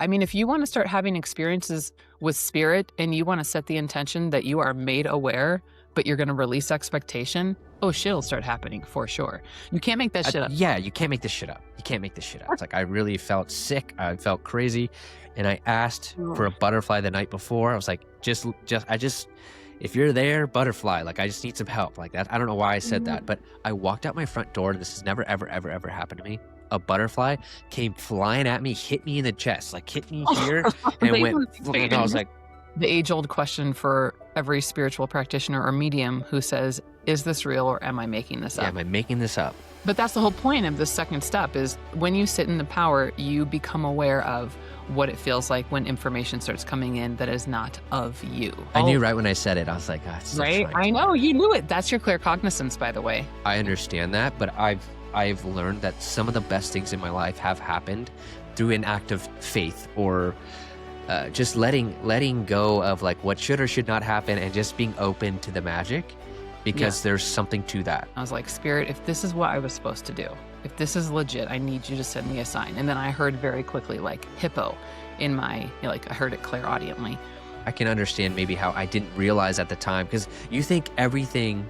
I mean, if you want to start having experiences with spirit and you want to set the intention that you are made aware, but you're going to release expectation, oh, shit'll start happening for sure. You can't make that shit up. Yeah, you can't make this shit up. You can't make this shit up. It's like I really felt sick. I felt crazy, and I asked for a butterfly the night before. I was like, if you're there, butterfly, like I just need some help like that. I don't know why I said that, but I walked out my front door, and this has never, ever, ever, ever happened to me. A butterfly came flying at me, hit me in the chest, like hit me here, and went. And I was like, the age-old question for every spiritual practitioner or medium who says, is this real or am I making this up? yeah, am I making this up? But that's the whole point of the second step is when you sit in the power, you become aware of what it feels like when information starts coming in that is not of you. I knew right when I said it. I was like, oh, it's right? I know, you knew it. That's your claircognizance, by the way. I understand that, but I've learned that some of the best things in my life have happened through an act of faith or just letting go of like what should or should not happen and just being open to the magic because there's something to that. I was like, Spirit, if this is what I was supposed to do, if this is legit, I need you to send me a sign. And then I heard very quickly like hippo in my, like I heard it clairaudiently. I can understand maybe how I didn't realize at the time because you think everything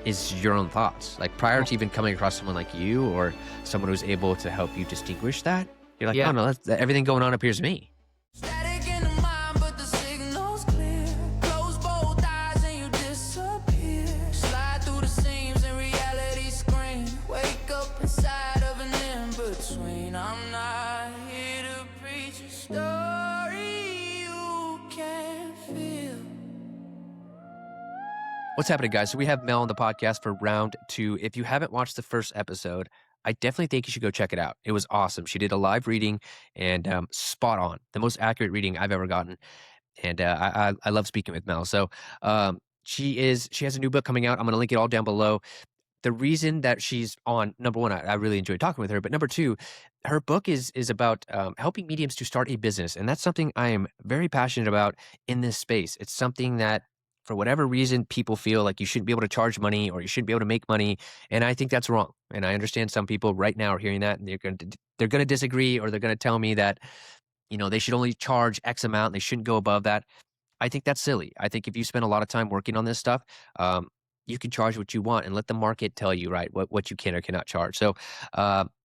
is your own thoughts. Like prior to even coming across someone like you or someone who's able to help you distinguish that, you're like, oh no, everything going on appears to me. Static in the mind, but the signal's clear. Close both eyes and you disappear. Slide through the seams and reality scream. Wake up inside of an in-between. I'm not here to preach a story you can't feel. What's happening, guys? So we have Mel on the podcast for round 2. If you haven't watched the first episode, I definitely think you should go check it out. It was awesome. She did a live reading and spot on, the most accurate reading I've ever gotten. And I love speaking with Mel. So she has a new book coming out. I'm going to link it all down below. The reason that she's on, number one, I really enjoyed talking with her. But number two, her book is about helping mediums to start a business. And that's something I am very passionate about in this space. It's something that for whatever reason, people feel like you shouldn't be able to charge money or you shouldn't be able to make money. And I think that's wrong. And I understand some people right now are hearing that and they're going to disagree or they're going to tell me that, they should only charge X amount and they shouldn't go above that. I think that's silly. I think if you spend a lot of time working on this stuff, you can charge what you want and let the market tell you, right, what you can or cannot charge. So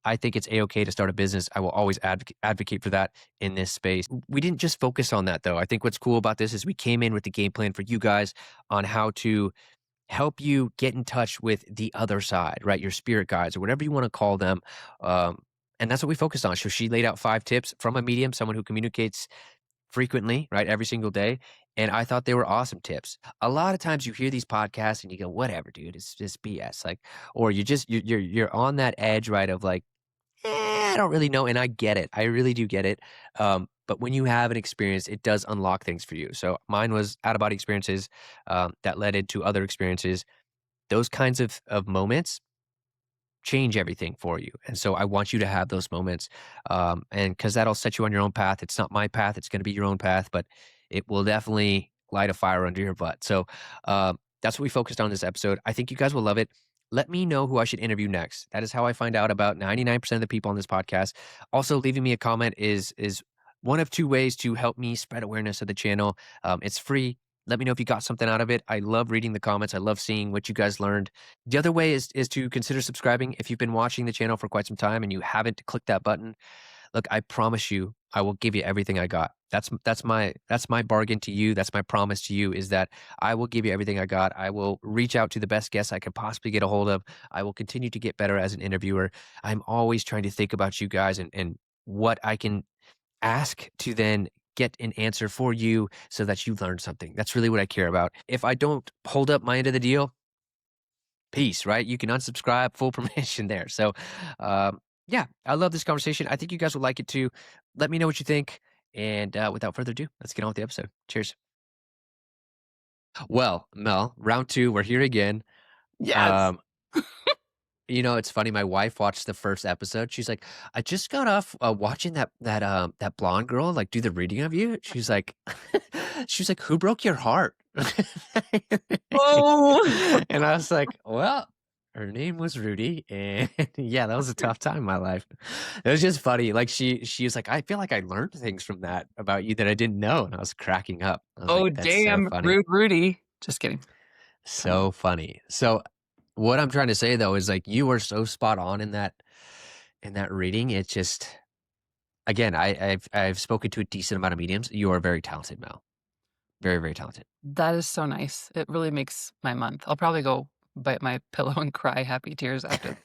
I think it's A-okay to start a business. I will always advocate for that in this space. We didn't just focus on that, though. I think what's cool about this is we came in with the game plan for you guys on how to help you get in touch with the other side, right, your spirit guides or whatever you want to call them. And that's what we focused on. So she laid out 5 tips from a medium, someone who communicates frequently, right, every single day. And I thought they were awesome tips. A lot of times you hear these podcasts and you go, whatever, dude, it's just BS. Like, or you're on that edge, right, of like, I don't really know. And I get it. I really do get it. But when you have an experience, it does unlock things for you. So mine was out-of-body experiences that led into other experiences. Those kinds of moments change everything for you. And so I want you to have those moments. And because that'll set you on your own path. It's not my path. It's going to be your own path, but it will definitely light a fire under your butt. So that's what we focused on this episode. I think you guys will love it. Let me know who I should interview next. That is how I find out about 99% of the people on this podcast. Also, leaving me a comment is one of 2 ways to help me spread awareness of the channel. It's free. Let me know if you got something out of it. I love reading the comments. I love seeing what you guys learned. The other way is to consider subscribing. If you've been watching the channel for quite some time and you haven't clicked that button, look, I promise you, I will give you everything I got. That's my bargain to you. That's my promise to you is that I will give you everything I got. I will reach out to the best guests I could possibly get a hold of. I will continue to get better as an interviewer. I'm always trying to think about you guys and what I can ask to then get an answer for you so that you learn something. That's really what I care about. If I don't hold up my end of the deal, peace, right? You can unsubscribe, full permission there. So, yeah, I love this conversation. I think you guys will like it too. Let me know what you think. And without further ado, let's get on with the episode. Cheers. Well, Mel, round 2, we're here again. Yes. It's funny. My wife watched the first episode. She's like, I just got off watching that blonde girl like do the reading of you. She's like, who broke your heart? Oh. And I was like, well, Her name was Rudy, and yeah, that was a tough time in my life. It was just funny. Like she was like, I feel like I learned things from that about you that I didn't know, and I was cracking up. I was like, Oh, that's so damn, funny, rude Rudy. Just kidding. Come on. so funny. So what I'm trying to say though is like you were so spot on in that reading. It's just again, I've spoken to a decent amount of mediums. You are very talented, Mel. Very, very talented. That is so nice. It really makes my month. I'll probably go bite my pillow and cry happy tears after.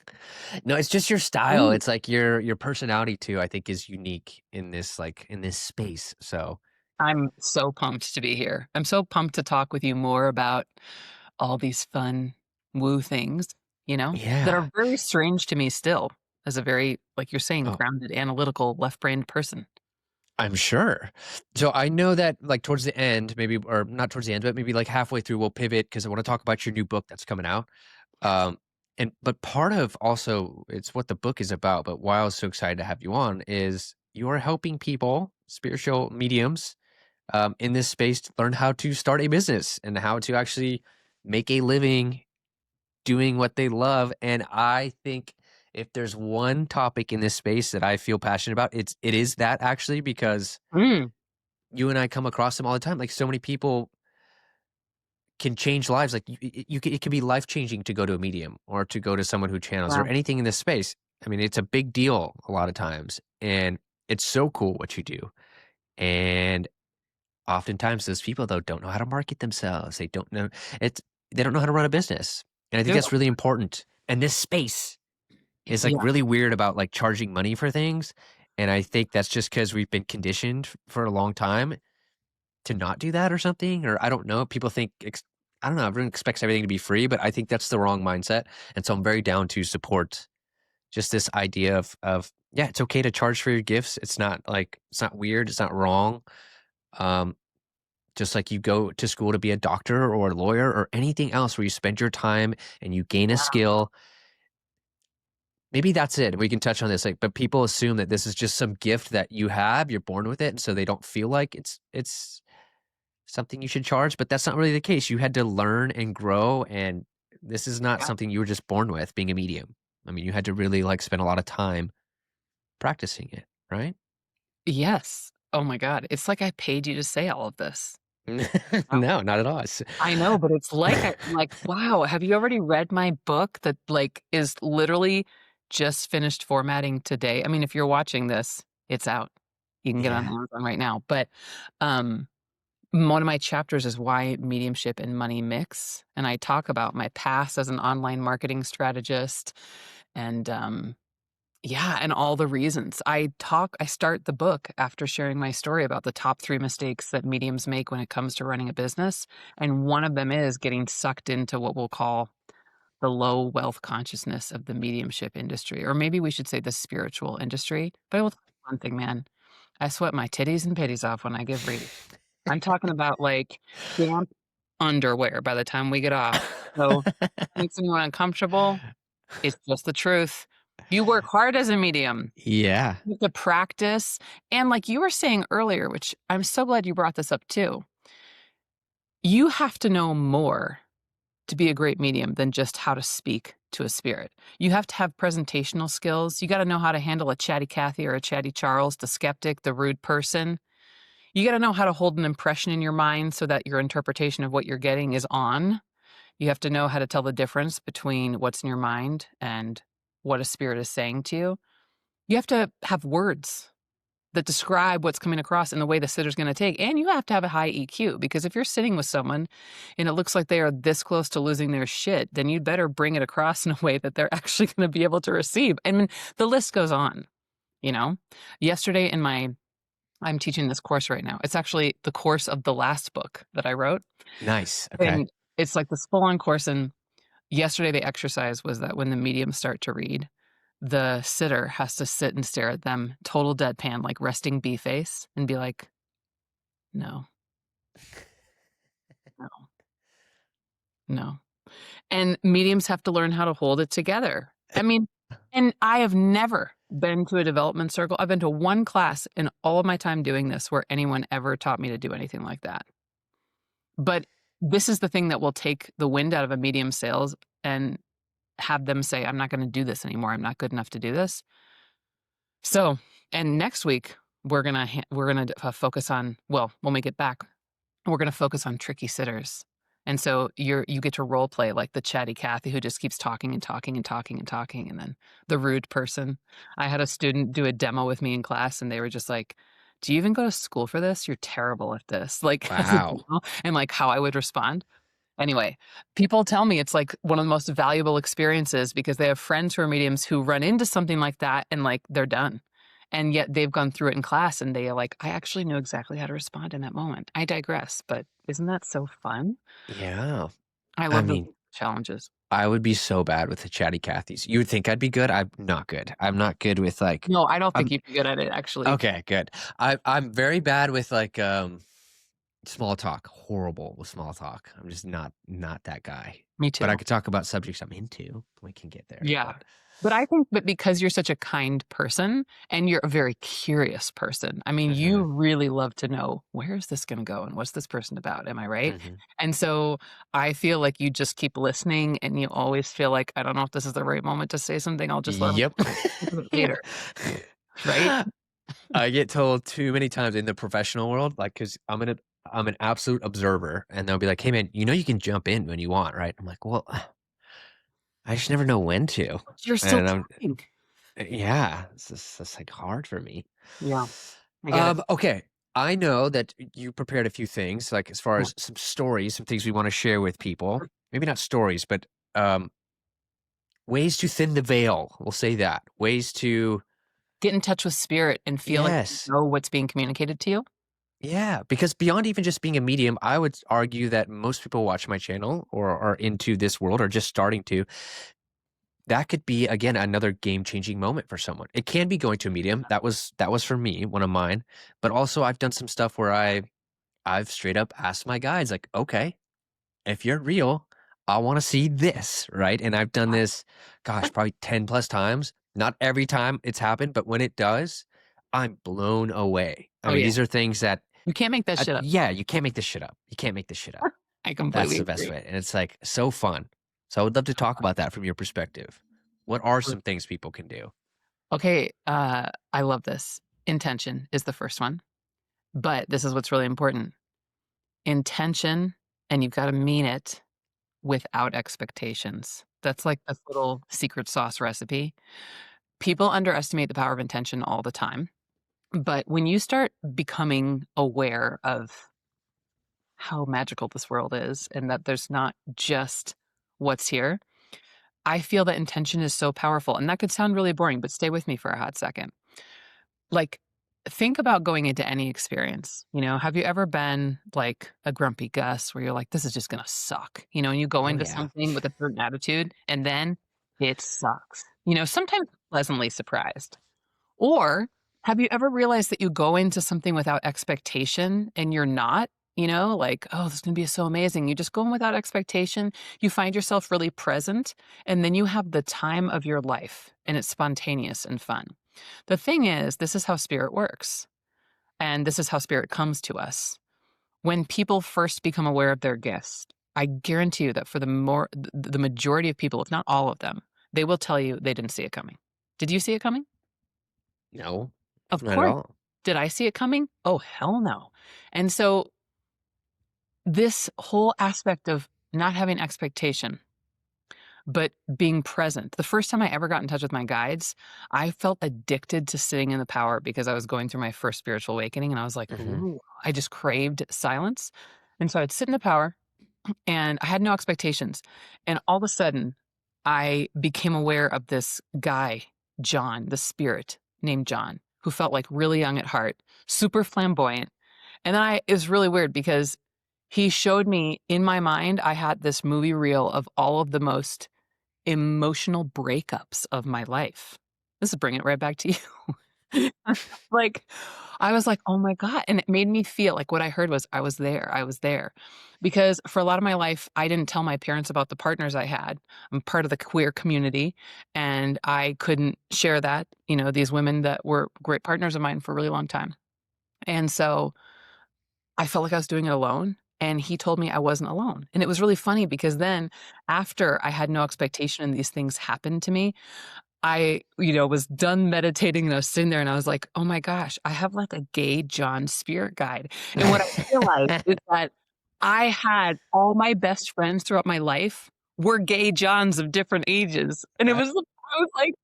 No, it's just your style. Ooh. It's like your personality too, I think is unique in this like in this space. So I'm so pumped to be here. I'm so pumped to talk with you more about all these fun woo things, that yeah. are very strange to me still as a very, like you're saying, Oh, grounded, analytical, left-brained person. I'm sure. So I know that like towards the end, maybe or not towards the end, but maybe like halfway through we'll pivot because I want to talk about your new book that's coming out. Yes. Um and but part of also it's what the book is about, but why I was so excited to have you on is you are helping people, spiritual mediums, in this space to learn how to start a business and how to actually make a living doing what they love. And I think if there's one topic in this space that I feel passionate about, it is that actually because Mm, you and I come across them all the time. Like so many people can change lives. Like it can be life changing to go to a medium or to go to someone who channels or wow. anything in this space. I mean, it's a big deal a lot of times, and it's so cool what you do. And oftentimes, those people though don't know how to market themselves. They don't know it's they don't know how to run a business, and I think Ew. that's really important. And this space is like Yeah. really weird about like charging money for things. And I think that's just because we've been conditioned for a long time to not do that or something. Or I don't know. People think, I don't know, everyone expects everything to be free, but I think that's the wrong mindset. And so I'm very down to support just this idea yeah, it's okay to charge for your gifts. It's not like, it's not weird. It's not wrong. Um, just like you go to school to be a doctor or a lawyer or anything else where you spend your time and you gain a skill. Maybe that's it. We can touch on this, like, but people assume that this is just some gift that you have, you're born with it, and so they don't feel like it's something you should charge, but that's not really the case. You had to learn and grow, and this is not Yeah. something you were just born with, being a medium. I mean, you had to really like spend a lot of time practicing it, right? Yes. Oh my God. It's like I paid you to say all of this. No? No, not at all. I know, but it's like I'm like, wow, have you already read my book that like is literally just finished formatting today? I mean, if you're watching this, it's out. You can get it on Yeah. Amazon right now. But um one of my chapters is why mediumship and money mix. And I talk about my past as an online marketing strategist and yeah, and all the reasons. I start the book after sharing my story about the top 3 mistakes that mediums make when it comes to running a business, and one of them is getting sucked into what we'll call the low wealth consciousness of the mediumship industry, or maybe we should say the spiritual industry. But I will tell you one thing, man, I sweat my titties and pitties off when I give readings. I'm talking about, like, damp underwear by the time we get off. So, makes anyone uncomfortable? It's just the truth. You work hard as a medium. Yeah. You have to practice, and like you were saying earlier, which I'm so glad you brought this up too, you have to know more to be a great medium than just how to speak to a spirit. You have to have presentational skills. You gotta know how to handle a chatty Cathy or a chatty Charles, the skeptic, the rude person. You gotta know how to hold an impression in your mind so that your interpretation of what you're getting is on. You have to know how to tell the difference between what's in your mind and what a spirit is saying to you. You have to have words that describe what's coming across in the way the sitter's gonna take, and you have to have a high EQ, because if you're sitting with someone and it looks like they are this close to losing their shit, then you'd better bring it across in a way that they're actually gonna be able to receive. I mean, the list goes on, you know? Yesterday I'm teaching this course right now. It's actually the course of the last book that I wrote, Nice. Okay. and it's like this full-on course, and yesterday the exercise was that when the mediums start to read, the sitter has to sit and stare at them, total deadpan, like resting bee face, and be like, "No, no, no." And mediums have to learn how to hold it together. I mean, and I have never been to a development circle. I've been to one class in all of my time doing this where anyone ever taught me to do anything like that. But this is the thing that will take the wind out of a medium's sails, and have them say, I'm not going to do this anymore. I'm not good enough to do this. So, and next week we're going to focus on, well, when we get back, we're going to focus on tricky sitters. And so you get to role play like the chatty Kathy who just keeps talking and talking and talking and talking. And then the rude person. I had a student do a demo with me in class and they were just like, do you even go to school for this? You're terrible at this. Like, as a Wow. demo, and like how I would respond. Anyway, people tell me it's like one of the most valuable experiences because they have friends who are mediums who run into something like that and like they're done. And yet they've gone through it in class and they are like, I actually know exactly how to respond in that moment. I digress, but isn't that so fun? Yeah. I I love those mean, challenges. I would be so bad with the chatty Cathys. You would think I'd be good. I'm not good. I'm not good with like, No, I don't think I'm you'd be good at it, actually. okay, good. I'm very bad with like small talk. Horrible with small talk. I'm just not that guy. Me But I too. could talk about subjects I'm into. We can get there. Yeah. But But I think that because you're such a kind person and you're a very curious person, I mean, you mhm, really love to know where is this going to go and what's this person about? Am I right? mhm. And so I feel like you just keep listening and you always feel like, I don't know if this is the right moment to say something. I'll just let them Yep. think of it later. Right? I get told too many times in the professional world, like, because I'm an absolute observer, and they'll be like, "Hey, man, you know you can jump in when you want, right?" I'm like, "Well, I just never know when to," You're so and I'm kind. yeah, it's like hard for me. Yeah, I get it. Okay, I know that you prepared a few things, like as far Yeah. as some stories, some things we want to share with people. Maybe not stories, but ways to thin the veil. We'll say that ways to Get in touch with spirit and feel like you yes. know what's being communicated to you. Yeah, because beyond even just being a medium, I would argue that most people watch my channel or are into this world or just starting to. That could be again another game-changing moment for someone. It can be going to a medium. That was for me, one of mine. But also I've done some stuff where I've straight up asked my guides like, "Okay, if you're real, I want to see this," right? And I've done this gosh, probably 10 plus times. Not every time it's happened, but when it does, I'm blown away. I Oh, mean, yeah. these are things that You can't make that shit up. yeah, you can't make this shit up. You can't make this shit up. I That's completely the best agree. way, and it's, like, so fun. So I would love to talk about that from your perspective. What are some things people can do? Okay, I love this. Intention is the first one, but this is what's really important. Intention, and you've gotta mean it without expectations. That's like this little secret sauce recipe. People underestimate the power of intention all the time, but when you start becoming aware of how magical this world is and that there's not just what's here, I feel that intention is so powerful, and that could sound really boring, but stay with me for a hot second. Like, think about going into any experience. Have you ever been like a grumpy Gus where you're like, this is just going to suck, and you go Oh, into yeah. something with a certain attitude and then it sucks, sometimes pleasantly surprised. Or have you ever realized that you go into something without expectation and you're not, like, oh, this is going to be so amazing. You just go in without expectation. You find yourself really present, and then you have the time of your life, and it's spontaneous and fun. The thing is, this is how spirit works, and this is how spirit comes to us. When people first become aware of their gifts, I guarantee you that for the majority of people, if not all of them, they will tell you they didn't see it coming. Did you see it coming? No, Of not at course. all. Did I see it coming? Oh, hell no. And so this whole aspect of not having expectation, but being present. The first time I ever got in touch with my guides, I felt addicted to sitting in the power because I was going through my first spiritual awakening and I was like, Mhm. ooh, I just craved silence. And so I'd sit in the power and I had no expectations. And all of a sudden, I became aware of this guy, John, the spirit named John, who felt like really young at heart, super flamboyant. And then it was really weird because he showed me in my mind, I had this movie reel of all of the most emotional breakups of my life. This is bringing it right back to you. Like, I was like, "Oh my god," and it made me feel like what I heard was, I was there, I was there. Because for a lot of my life, I didn't tell my parents about the partners I had. I'm part of the queer community, and I couldn't share that, these women that were great partners of mine for a really long time. And so, I felt like I was doing it alone, and he told me I wasn't alone. And it was really funny because then after I had no expectation and these things happened to me, I, was done meditating and I was sitting there and I was like, oh my gosh, I have like a gay John spirit guide. And what I realized is that I had all my best friends throughout my life were gay Johns of different ages. And I was like,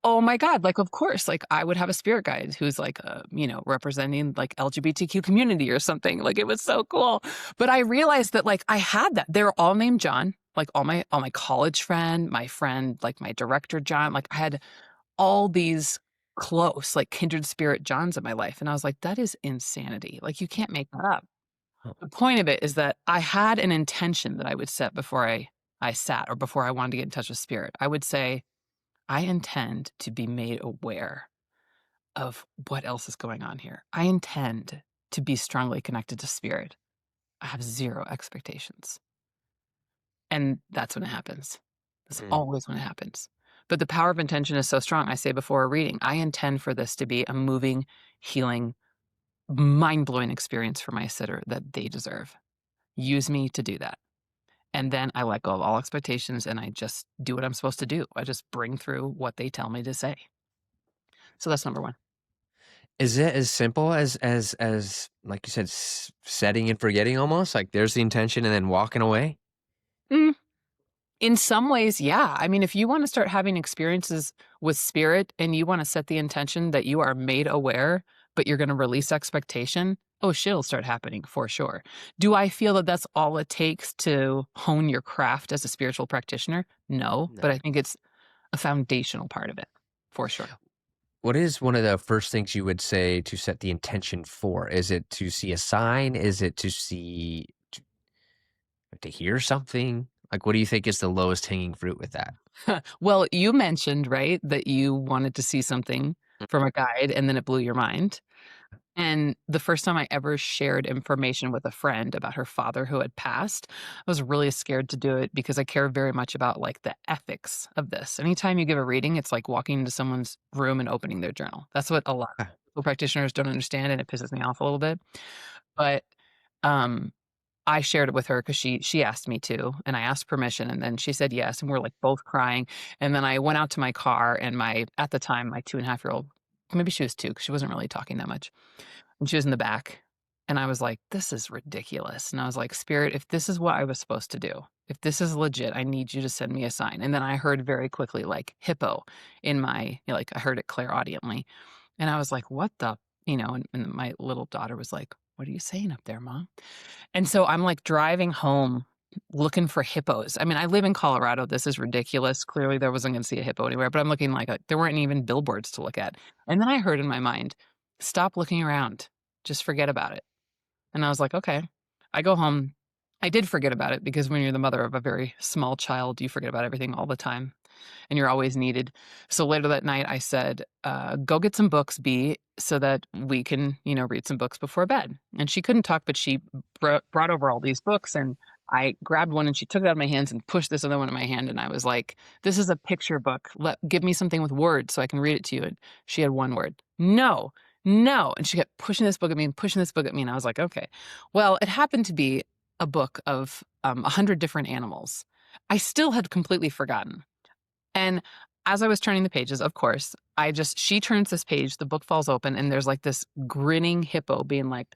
oh my God, like, of course, like I would have a spirit guide who's like, representing like LGBTQ community or something. Like it was so cool. But I realized that like I had that. They're all named John, like all my college friend, like my director, John, like I had all these close, like kindred spirit Johns in my life. And I was like, that is insanity. Like you can't make that up. The point of it is that I had an intention that I would set before I sat or before I wanted to get in touch with spirit. I would say, I intend to be made aware of what else is going on here. I intend to be strongly connected to spirit. I have zero expectations. And that's when it happens. That's always when it happens. But the power of intention is so strong. I say before a reading, I intend for this to be a moving, healing, mind-blowing experience for my sitter that they deserve. Use me to do that. And then I let go of all expectations and I just do what I'm supposed to do. I just bring through what they tell me to say. So that's number one. Is it as simple as like you said, setting and forgetting almost? Like there's the intention and then walking away? In some ways, yeah. I mean, if you want to start having experiences with spirit and you want to set the intention that you are made aware, but you're going to release expectation, oh, shit will start happening for sure. Do I feel that that's all it takes to hone your craft as a spiritual practitioner? No, but I think it's a foundational part of it for sure. What is one of the first things you would say to set the intention for? Is it to see a sign? Is it to hear something? Like, what do you think is the lowest hanging fruit with that? Well, you mentioned, right, that you wanted to see something from a guide and then it blew your mind. And the first time I ever shared information with a friend about her father who had passed, I was really scared to do it because I care very much about like the ethics of this. Anytime you give a reading, it's like walking into someone's room and opening their journal. That's what a lot of practitioners don't understand, and it pisses me off a little bit. But I shared it with her because she asked me to, and I asked permission, and then she said yes, and we're like both crying. And then I went out to my car, and at the time, my 2.5-year-old, maybe she was 2 because she wasn't really talking that much. And she was in the back. And I was like, this is ridiculous. And I was like, Spirit, if this is what I was supposed to do, if this is legit, I need you to send me a sign. And then I heard very quickly, like, hippo in my, like, I heard it clairaudiently. And I was like, what the, and my little daughter was like, what are you saying up there, Mom? And so I'm like driving home looking for hippos. I mean, I live in Colorado. This is ridiculous. Clearly there wasn't going to see a hippo anywhere, but I'm looking like there weren't even billboards to look at. And then I heard in my mind, stop looking around. Just forget about it. And I was like, okay. I go home. I did forget about it because when you're the mother of a very small child, you forget about everything all the time and you're always needed. So later that night I said, go get some books, B, so that we can, read some books before bed. And she couldn't talk, but she brought over all these books, and I grabbed one and she took it out of my hands and pushed this other one in my hand. And I was like, this is a picture book. Give me something with words so I can read it to you. And she had one word. No. And she kept pushing this book at me and pushing this book at me. And I was like, okay. Well, it happened to be a book of 100 different animals. I still had completely forgotten. And as I was turning the pages, of course, she turns this page, the book falls open, and there's like this grinning hippo being like,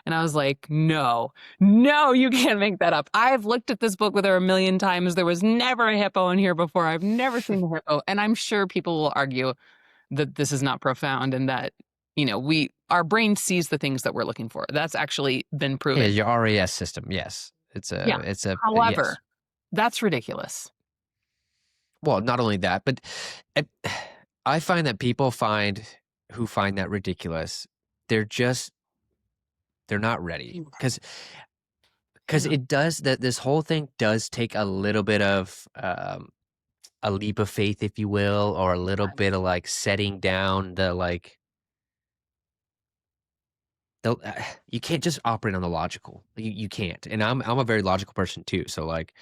and I was like, no, you can't make that up. I've looked at this book with her 1,000,000 times. There was never a hippo in here before. I've never seen a hippo. And I'm sure people will argue that this is not profound and that, our brain sees the things that we're looking for. That's actually been proven. Yeah, your RAS system. Yes. However, yes. That's ridiculous. Well, not only that, but I find that people who find that ridiculous, they're not ready because it does this whole thing does take a little bit of a leap of faith, if you will, or a little bit of like setting down you can't just operate on the logical. You can't. And I'm a very logical person too. So like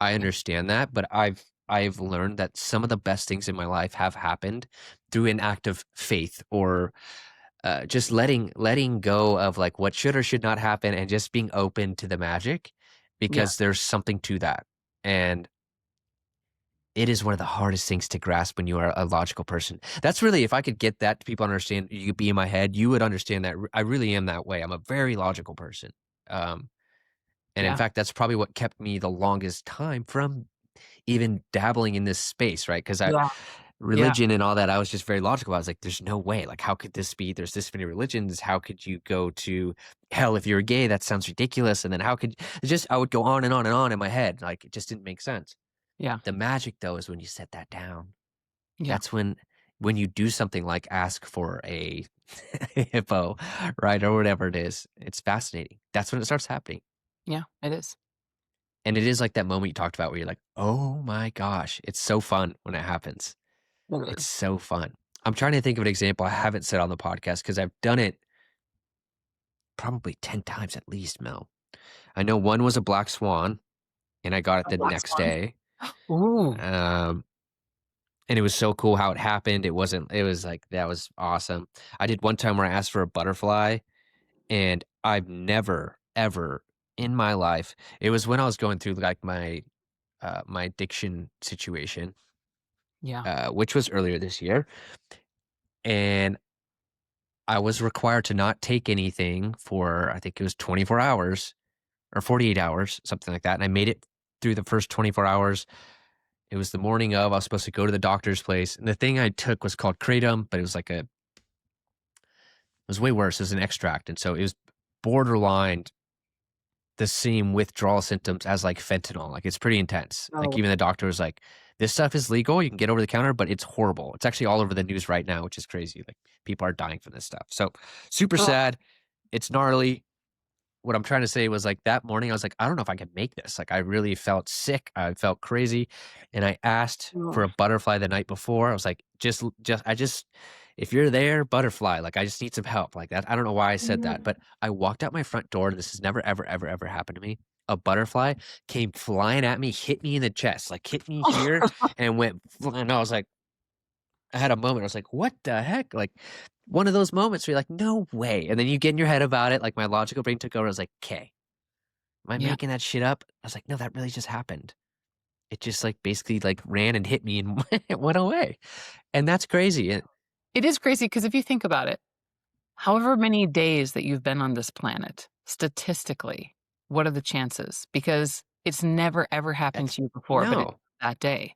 I understand that, but I've learned that some of the best things in my life have happened through an act of faith or just letting go of like what should or should not happen and just being open to the magic Yeah. because there's something to that. And it is one of the hardest things to grasp when you are a logical person. That's really, if I could get that to people understand, you could be in my head, you would understand that I really am that way. I'm a very logical person. Um, and in Yeah. fact, that's probably what kept me the longest time from even dabbling in this space, right? Because Yeah. Yeah. religion and all that, I was just very logical. I was like, there's no way. Like, how could this be? There's this many religions. How could you go to hell if you're gay? That sounds ridiculous. And then how could just, I would go on and on and on in my head. Like, it just didn't make sense. Yeah. The magic, though, is when you set that down. Yeah. That's when you do something like ask for a hippo, right? Or whatever it is. It's fascinating. That's when it starts happening. Yeah. It is. And it is like that moment you talked about where you're like, oh my gosh, it's so fun when it happens. It It's is. so fun. I'm trying to think of an example I haven't said on the podcast because I've done it probably 10 times at least, Mel. I know one was a black swan, and I got it A the black next swan? day. Ooh. And it was so cool how it happened. It was like, that was awesome. I did one time where I asked for a butterfly, and I've never, ever in my life, it was when I was going through like my addiction situation, Yeah. which was earlier this year. And I was required to not take anything for, I think it was 24 hours or 48 hours, something like that. And I made it through the first 24 hours. It was the morning of, I was supposed to go to the doctor's place. And the thing I took was called kratom, but it was like it was way worse. It was an extract. And so it was borderline the same withdrawal symptoms as like fentanyl. Like, it's pretty intense. Like, Oh. even the doctor was like, this stuff is legal. You can get over the counter, but it's horrible. It's actually all over the news right now, which is crazy. Like, people are dying from this stuff. So super Oh. sad. It's gnarly. What I'm trying to say was, like, that morning, I was like, I don't know if I can make this. Like, I really felt sick. I felt crazy. And I asked for a butterfly the night before. I was like, if you're there, butterfly, like, I just need some help like that. I don't know why I said that, but I walked out my front door, and this has never, ever, ever, ever happened to me. A butterfly came flying at me, hit me in the chest, like hit me here and went flying. And I was like, I had a moment. I was like, what the heck? Like, one of those moments where you're like, no way. And then you get in your head about it. Like, my logical brain took over. I was like, okay, am I Yeah. making that shit up? I was like, no, that really just happened. It just like basically like ran and hit me and it went away. And that's crazy. It is crazy because if you think about it, however many days that you've been on this planet, statistically, what are the chances? Because it's never, ever happened to you before, but it's No, that day.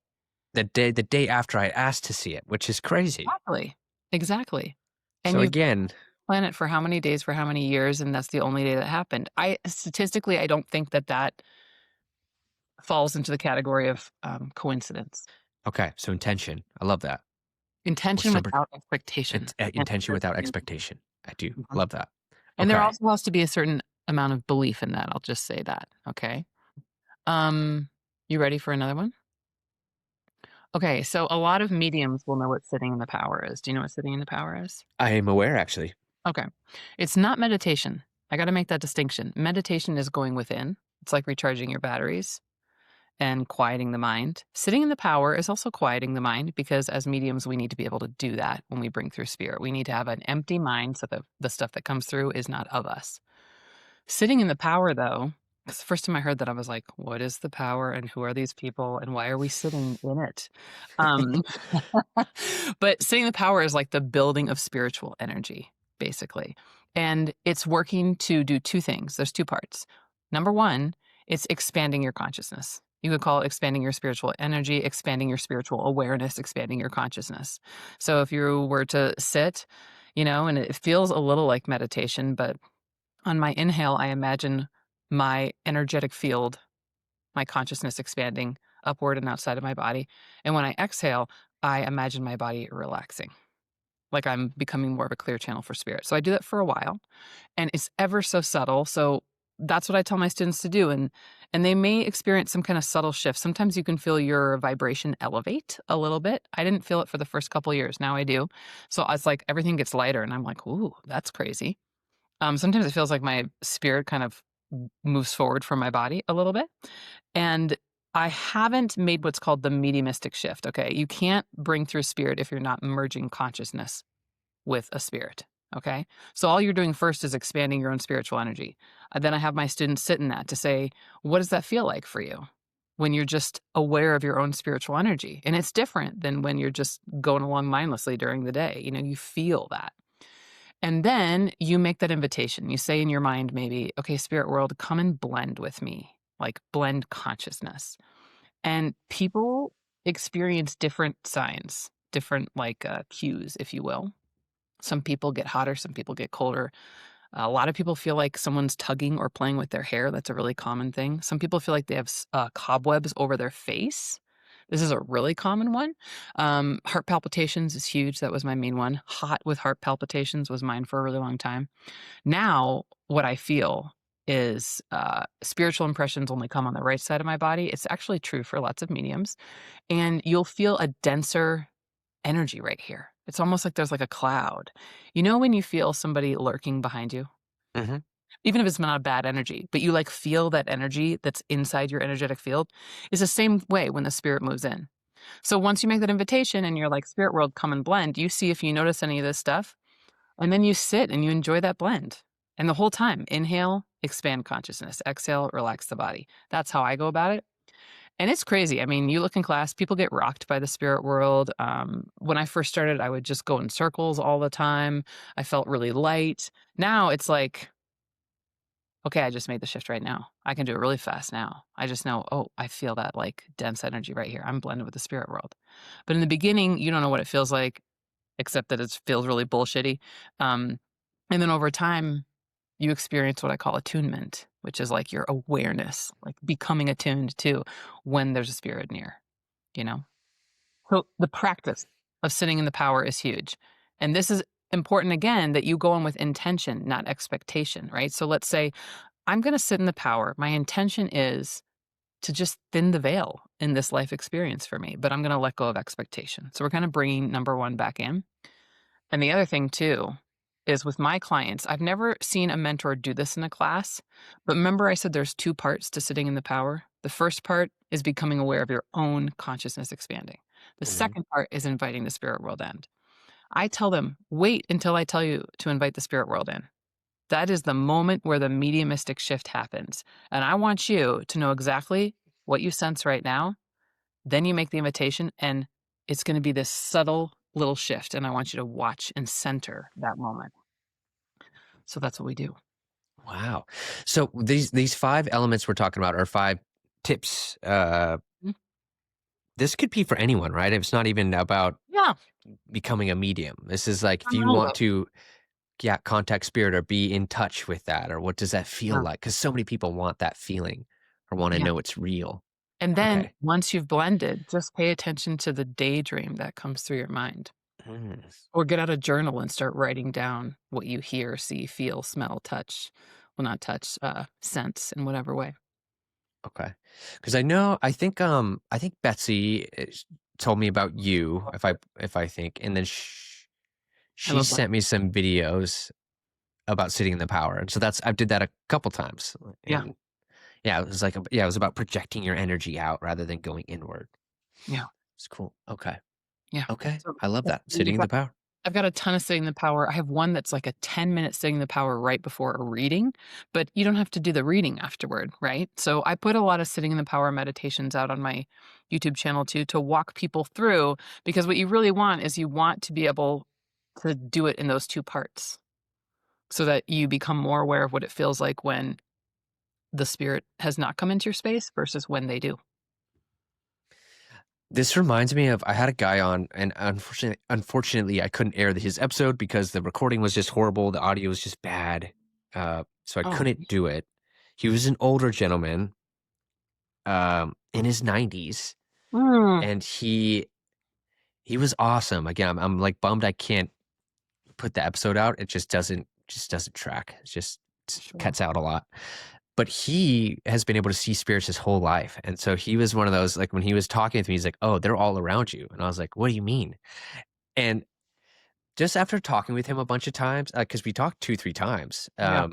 the day after I asked to see it, which is crazy. Exactly. Exactly. And So you've again, planned it for how many days, for how many years, and that's the only day that happened. Statistically, I don't think that falls into the category of coincidence. okay, so intention. I love that. Intention What's number without expectation. intention without expectation. I do Mhm. love that. And there Okay. also has to be a certain amount of belief in that. I'll just say that. Okay. You ready for another one? Okay. So a lot of mediums will know what sitting in the power is. Do you know what sitting in the power is? I am aware, actually. Okay. It's not meditation. I got to make that distinction. Meditation is going within. It's like recharging your batteries and quieting the mind. Sitting in the power is also quieting the mind because as mediums, we need to be able to do that when we bring through spirit. We need to have an empty mind so that the stuff that comes through is not of us. Sitting in the power, though, it's the first time I heard that, I was like, what is the power and who are these people and why are we sitting in it? Um, but sitting in the power is like the building of spiritual energy, basically. And it's working to do two things. There's two parts. Number one, it's expanding your consciousness. You could call it expanding your spiritual energy, expanding your spiritual awareness, expanding your consciousness. So if you were to sit, and it feels a little like meditation, but on my inhale, I imagine my energetic field, my consciousness expanding upward and outside of my body. And when I exhale, I imagine my body relaxing, like I'm becoming more of a clear channel for spirit. So I do that for a while, and it's ever so subtle. So that's what I tell my students to do. And they may experience some kind of subtle shift. Sometimes you can feel your vibration elevate a little bit. I didn't feel it for the first couple of years. Now I do. So it's like everything gets lighter, and I'm like, ooh, that's crazy. Sometimes it feels like my spirit kind of moves forward from my body a little bit. And I haven't made what's called the mediumistic shift. Okay. You can't bring through spirit if you're not merging consciousness with a spirit. Okay. So all you're doing first is expanding your own spiritual energy. Then I have my students sit in that to say, what does that feel like for you when you're just aware of your own spiritual energy? And it's different than when you're just going along mindlessly during the day. You feel that. And then you make that invitation. You say in your mind, maybe, okay, spirit world, come and blend with me, like blend consciousness. And people experience different signs, different cues, if you will. Some people get hotter, some people get colder. A lot of people feel like someone's tugging or playing with their hair. That's a really common thing. Some people feel like they have cobwebs over their face. This is a really common one. Heart palpitations is huge. That was my main one. Hot with heart palpitations was mine for a really long time. Now, what I feel is spiritual impressions only come on the right side of my body. It's actually true for lots of mediums. And you'll feel a denser energy right here. It's almost like there's like a cloud. You know when you feel somebody lurking behind you? Mm-hmm. Even if it's not a bad energy, but you like feel that energy that's inside your energetic field, is the same way when the spirit moves in. So once you make that invitation and you're like, spirit world, come and blend, you see if you notice any of this stuff, and then you sit and you enjoy that blend. And the whole time, inhale, expand consciousness, exhale, relax the body. That's how I go about it. And it's crazy. I mean, you look in class, people get rocked by the spirit world. When I first started, I would just go in circles all the time. I felt really light. Now it's like, okay, I just made the shift right now. I can do it really fast now. I just know, oh, I feel that like dense energy right here. I'm blended with the spirit world. But in the beginning, you don't know what it feels like, except that it feels really bullshitty. And then over time, you experience what I call attunement, which is like your awareness, like becoming attuned to when there's a spirit near, you know? So the practice of sitting in the power is huge. And this is important, again, that you go in with intention, not expectation, right? So let's say I'm going to sit in the power. My intention is to just thin the veil in this life experience for me, but I'm going to let go of expectation. So we're kind of bringing number one back in. And the other thing too is with my clients, I've never seen a mentor do this in a class, but remember I said there's two parts to sitting in the power. The first part is becoming aware of your own consciousness expanding. The Mm-hmm. second part is inviting the spirit world in. I tell them, wait until I tell you to invite the spirit world in. That is the moment where the mediumistic shift happens. And I want you to know exactly what you sense right now. Then you make the invitation, and it's going to be this subtle little shift. And I want you to watch and center that moment. So that's what we do. Wow. So these 5 elements we're talking about are 5 tips. This could be for anyone, right? It's not even about Yeah. becoming a medium. This is like if you want to contact spirit or be in touch with that, or what does that feel Yeah. like? Because so many people want that feeling or want to Yeah. know it's real. And then Okay. once you've blended, just pay attention to the daydream that comes through your mind. Mm, Or get out a journal and start writing down what you hear, see, feel, smell, touch. Well, not touch, sense in whatever way. okay. Because I think Betsy told me about you, if I think, and then I she love that. sent me some videos about sitting in the power, and so I did that a couple times. Yeah. And yeah, it was like it was about projecting your energy out rather than going inward. Yeah. It's cool. Okay. Yeah. Okay. So I love that. you've Sitting in the power. I've got a ton of sitting in the power. I have one that's like a 10-minute sitting in the power right before a reading, but you don't have to do the reading afterward, right? So I put a lot of sitting in the power meditations out on my YouTube channel too, to walk people through, because what you really want is you want to be able to do it in those two parts so that you become more aware of what it feels like when the spirit has not come into your space versus when they do. This reminds me of I had a guy on, and unfortunately, I couldn't air his episode because the recording was just horrible. The audio was just bad, so I Oh. couldn't do it. He was an older gentleman, in his 90s, and he was awesome. Again, I'm like bummed I can't put the episode out. It just doesn't track. It just Sure. cuts out a lot. But he has been able to see spirits his whole life. And so he was one of those, like when he was talking with me, he's like, oh, they're all around you. And I was like, what do you mean? And just after talking with him a bunch of times, because we talked 2-3 times, Yeah.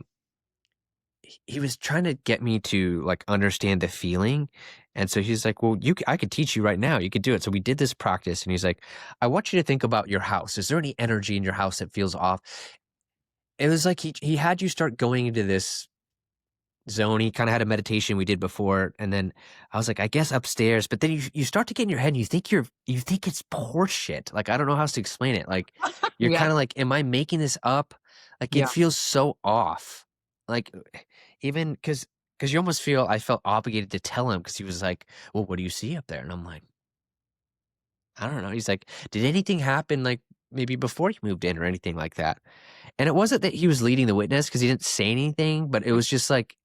he was trying to get me to like understand the feeling. And so he's like, well, I could teach you right now. You could do it. So we did this practice, and he's like, I want you to think about your house. Is there any energy in your house that feels off? it was like he had you start going into this zone. He kind of had a meditation we did before, and then I was like, I guess upstairs. But then you start to get in your head, and you think it's horse shit. Like I don't know how else to explain it. Like you're Yeah. kind of like, am I making this up? Like Yeah. it feels so off. Like even because you almost feel I felt obligated to tell him because he was like, well, what do you see up there? And I'm like, I don't know. He's like, did anything happen like maybe before you moved in or anything like that? And it wasn't that he was leading the witness because he didn't say anything, but it was just like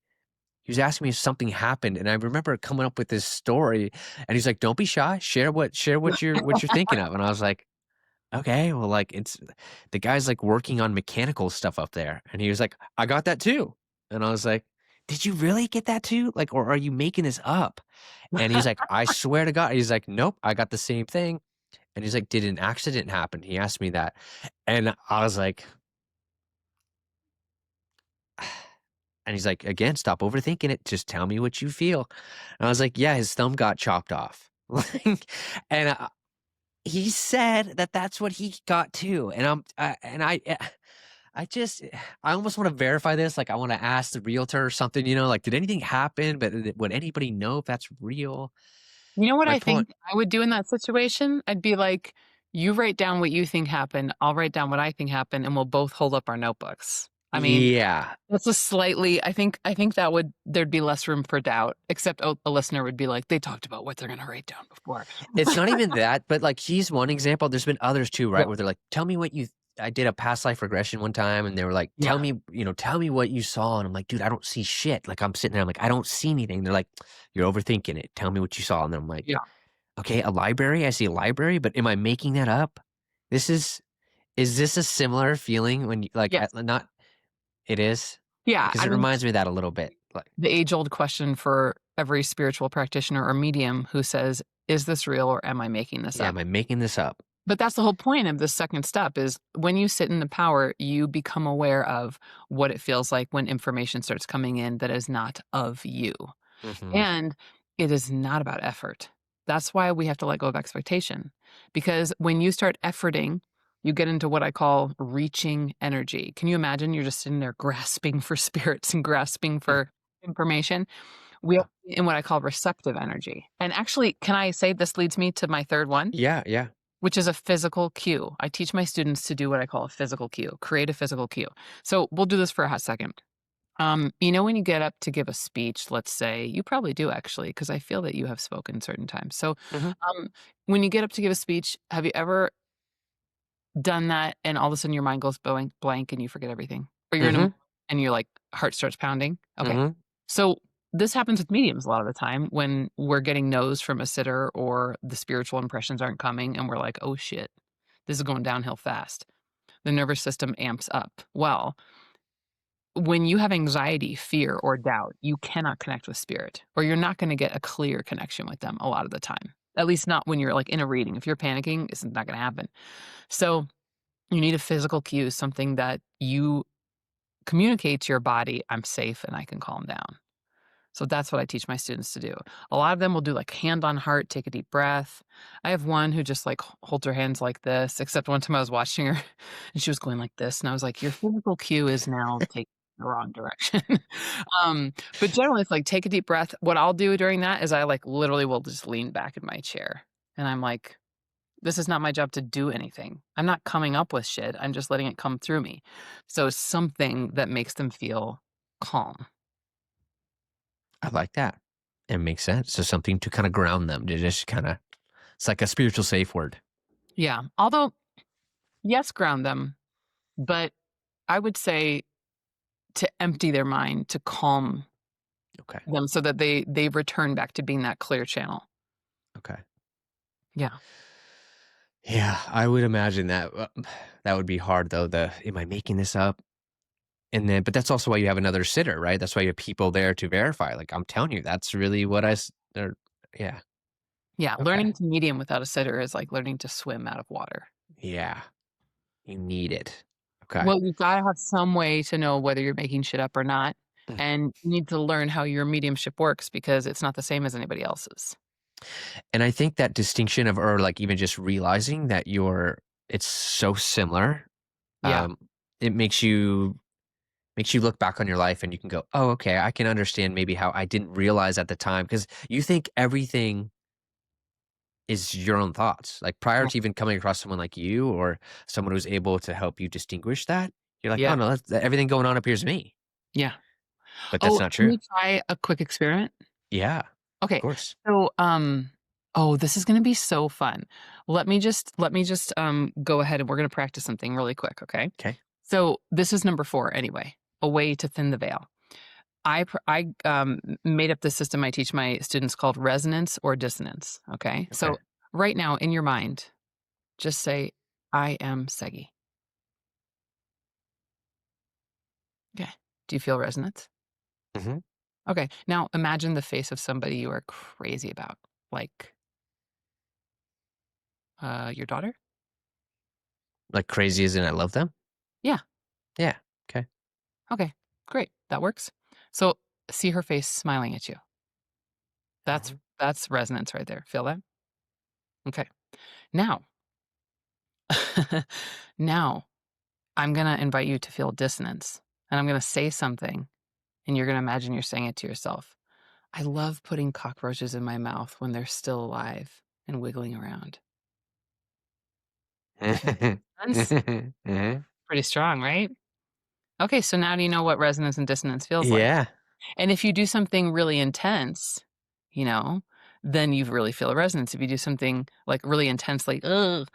he was asking me if something happened. And I remember coming up with this story, and he's like, "Don't be shy. Share what you're thinking of." And I was like, "Okay, well, like it's the guy's like working on mechanical stuff up there." And he was like, "I got that too." And I was like, "Did you really get that too? Like, or are you making this up?" And he's like, "I swear to God." He's like, "Nope, I got the same thing." And he's like, "Did an accident happen?" He asked me that. And I was like, and he's like, "Again, stop overthinking it. Just tell me what you feel." And I was like, "Yeah, his thumb got chopped off." Like, and he said that that's what he got too. And I just, I almost want to verify this. Like, I want to ask the realtor or something, like, did anything happen? But would anybody know if that's real? You know what My I point. think I would do in that situation? I'd be like, "You write down what you think happened, I'll write down what I think happened, and we'll both hold up our notebooks." I mean, Yeah. that's a slightly I think there'd be less room for doubt, except a listener would be like, "They talked about what they're gonna write down before." It's not even that, but like he's one example. There's been others too, Yeah, right? Where they're like, tell me what I did a past life regression one time, and they were like, yeah, tell me what you saw. And I'm like, dude, I don't see shit. Like I'm sitting there, I'm like, I don't see anything. They're like, you're overthinking it. Tell me what you saw. And then I'm like, yeah, okay, a library. I see a library, but am I making that up? This is this a similar feeling when you like, yes. not, it is? Yeah, Because I it mean, reminds me of that a little bit. Like, the age-old question for every spiritual practitioner or medium who says, "Is this real or am I making this yeah, up?" am I making this up? But that's the whole point of the second step is when you sit in the power, you become aware of what it feels like when information starts coming in that is not of you. Hmm. And it is not about effort. That's why we have to let go of expectation. Because when you start efforting, you get into what I call reaching energy. Can you imagine you're just sitting there grasping for spirits and grasping for information? We are in what I call receptive energy. And actually, can I say this leads me to my third one? Yeah, yeah. Which is a physical cue. I teach my students to do what I call a physical cue, create a physical cue. So we'll do this for a hot second. When you get up to give a speech, let's say, you probably do actually, because I feel that you have spoken certain times. So Hmm. when you get up to give a speech, have you ever done that and all of a sudden your mind goes blank and you forget everything? Or you're in a Hmm. moment and your like heart starts pounding? Okay. Hmm. So this happens with mediums a lot of the time when we're getting no's from a sitter or the spiritual impressions aren't coming and we're like, oh shit, this is going downhill fast. The nervous system amps up. Well, when you have anxiety, fear, or doubt, you cannot connect with spirit, or you're not going to get a clear connection with them a lot of the time. At least not when you're like in a reading. If you're panicking, it's not going to happen. So you need a physical cue, something that you communicate to your body, I'm safe and I can calm down. So that's what I teach my students to do. A lot of them will do like hand on heart, take a deep breath. I have one who just like holds her hands like this, except one time I was watching her and she was going like this. And I was like, your physical cue is now taking the wrong direction. But generally it's like take a deep breath. What I'll do during that is I like literally will just lean back in my chair. And I'm like, this is not my job to do anything. I'm not coming up with shit. I'm just letting it come through me. So something that makes them feel calm. I like that. It makes sense. So something to kind of ground them, to just kind of, it's like a spiritual safe word. Yeah. Although, yes, ground them, but I would say to empty their mind, to calm Okay. them so that they return back to being that clear channel. Okay. Yeah. Yeah, I would imagine that that would be hard though. Am I making this up? And then, but that's also why you have another sitter, right? That's why you have people there to verify. Like I'm telling you, that's really what yeah. Yeah. Okay. Learning to medium without a sitter is like learning to swim out of water. Yeah. You need it. Okay. Well, you've got to have some way to know whether you're making shit up or not. Mm. And you need to learn how your mediumship works because it's not the same as anybody else's. And I think that distinction or like even just realizing that it's so similar. Yeah. Um, it makes you look back on your life and you can go, oh, okay, I can understand maybe how I didn't realize at the time, because you think everything is your own thoughts. Like prior Yeah. to even coming across someone like you or someone who's able to help you distinguish that, you're like, oh Yeah. no, everything going on appears to me. Yeah. But that's Oh, not can true. we try a quick experiment? Yeah, of Okay. course. So, oh, this is gonna be so fun. Let me just go ahead and we're gonna practice something really quick, okay? Okay. So this is number 4 anyway, a way to thin the veil. I made up this system I teach my students called resonance or dissonance, okay? Okay. So right now in your mind, just say, I am Segi. Okay. Do you feel resonance? Hmm. Okay. Now imagine the face of somebody you are crazy about, like your daughter? Like crazy as in I love them? Yeah. Yeah. Okay. Okay. Great. That works. So see her face smiling at you. That's Mhm. that's resonance right there. Feel that? Okay. Now, now I'm gonna invite you to feel dissonance. And I'm gonna say something, and you're gonna imagine you're saying it to yourself. I love putting cockroaches in my mouth when they're still alive and wiggling around. That's Mhm. pretty strong, right? Okay, so now do you know what resonance and dissonance feels like? Yeah. And if you do something really intense, you know, then you really feel a resonance. If you do something like really intense, like ugh,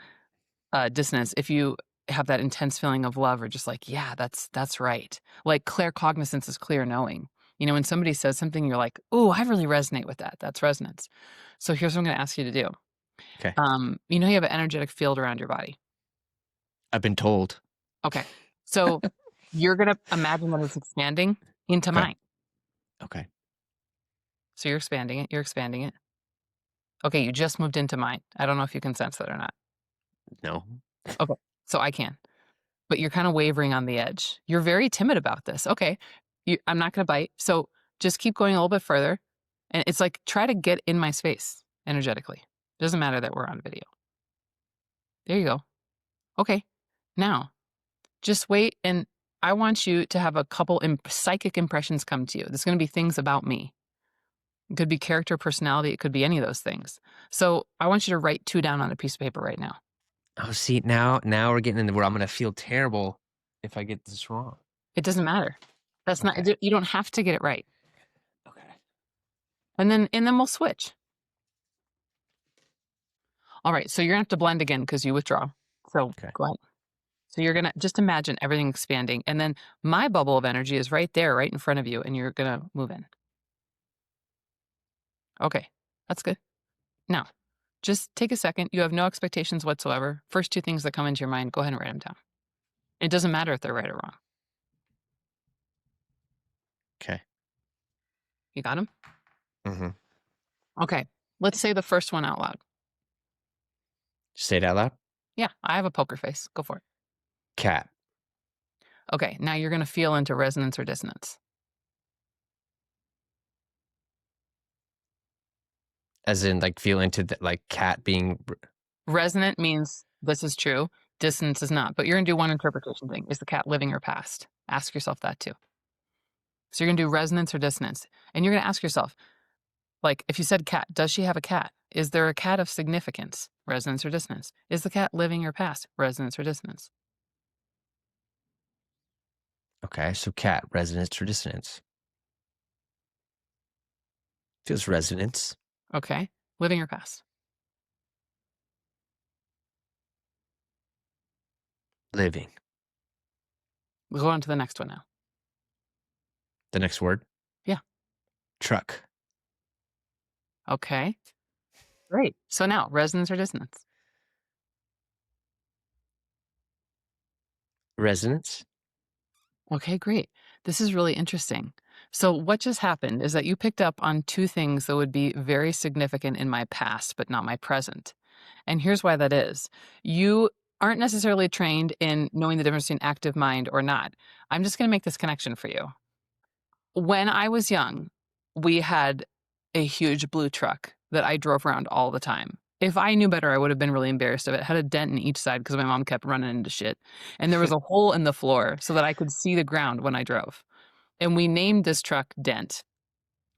dissonance, if you have that intense feeling of love or just like, yeah, that's right. Like claircognizance is clear knowing. You know, when somebody says something, you're like, oh, I really resonate with that. That's resonance. So here's what I'm going to ask you to do. Okay. You know, you have an energetic field around your body. I've been told. Okay. So you're going to imagine that it's expanding into Okay. mine. Okay. So you're expanding it. You're expanding it. Okay. You just moved into mine. I don't know if you can sense that or not. No. Okay. So I can. But you're kind of wavering on the edge. You're very timid about this. Okay. I'm not going to bite. So just keep going a little bit further. And it's like, try to get in my space energetically. Doesn't matter that we're on video. There you go. Okay. Now, just wait. And I want you to have a couple psychic impressions come to you. There's going to be things about me. It could be character, personality. It could be any of those things. So I want you to write 2 down on a piece of paper right now. Oh, see, now we're getting into where I'm gonna feel terrible if I get this wrong. It doesn't matter. That's not, Okay. you don't have to get it right. Okay. And then we'll switch. All right, so you're gonna have to blend again because you withdraw. So Okay. go ahead. So you're gonna just imagine everything expanding, and then my bubble of energy is right there, right in front of you, and you're gonna move in. Okay, that's good. Now, just take a second. You have no expectations whatsoever. First 2 things that come into your mind, go ahead and write them down. It doesn't matter if they're right or wrong. Okay. You got them? Mm-hmm. Okay, let's say the first one out loud. Say it out loud. Yeah, I have a poker face. Go for it. Cat. Okay, now you're gonna feel into resonance or dissonance. As in, like, feel into the, like, cat being. Resonant means this is true. Dissonance is not. But you're gonna do one interpretation thing. Is the cat living or past? Ask yourself that too. So you're gonna do resonance or dissonance. And you're gonna ask yourself, like, if you said cat, does she have a cat? Is there a cat of significance? Resonance or dissonance? Is the cat living or past? Resonance or dissonance? Okay, so cat, resonance or dissonance. Feels resonance. Okay. Living or past? Living. We'll go on to the next one now. The next word. Yeah. Truck. Okay. Great. So now, resonance or dissonance? Resonance. Okay, great. This is really interesting. So, what just happened is that you picked up on 2 things that would be very significant in my past, but not my present. And here's why that is. You aren't necessarily trained in knowing the difference between active mind or not. I'm just going to make this connection for you. When I was young, we had a huge blue truck that I drove around all the time. If I knew better, I would have been really embarrassed of it. It had a dent in each side because my mom kept running into shit. And there was a hole in the floor so that I could see the ground when I drove. And we named this truck Dent.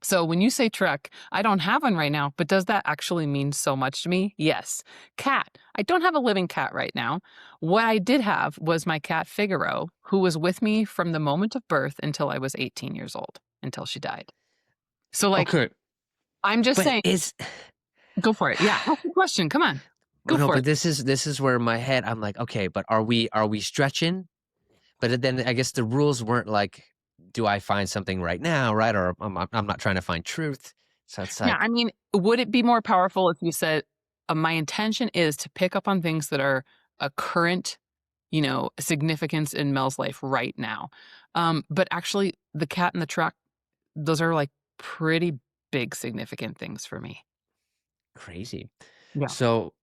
So when you say truck, I don't have one right now, but does that actually mean so much to me? Yes. Cat. I don't have a living cat right now. What I did have was my cat Figaro, who was with me from the moment of birth until I was 18 years old, until she died. So like, Okay, I'm just but saying, is go for it. Yeah. Ask the question. Come on. Go no, for but it. this is where my head, I'm like, okay, but are we stretching? But then I guess the rules weren't like, do I find something right now, right? Or I'm not trying to find truth. So it's Yeah. like, I mean, would it be more powerful if you said, my intention is to pick up on things that are a current, significance in Mel's life right now. But actually, the cat in the truck, those are like pretty big significant things for me. crazy. Yeah. So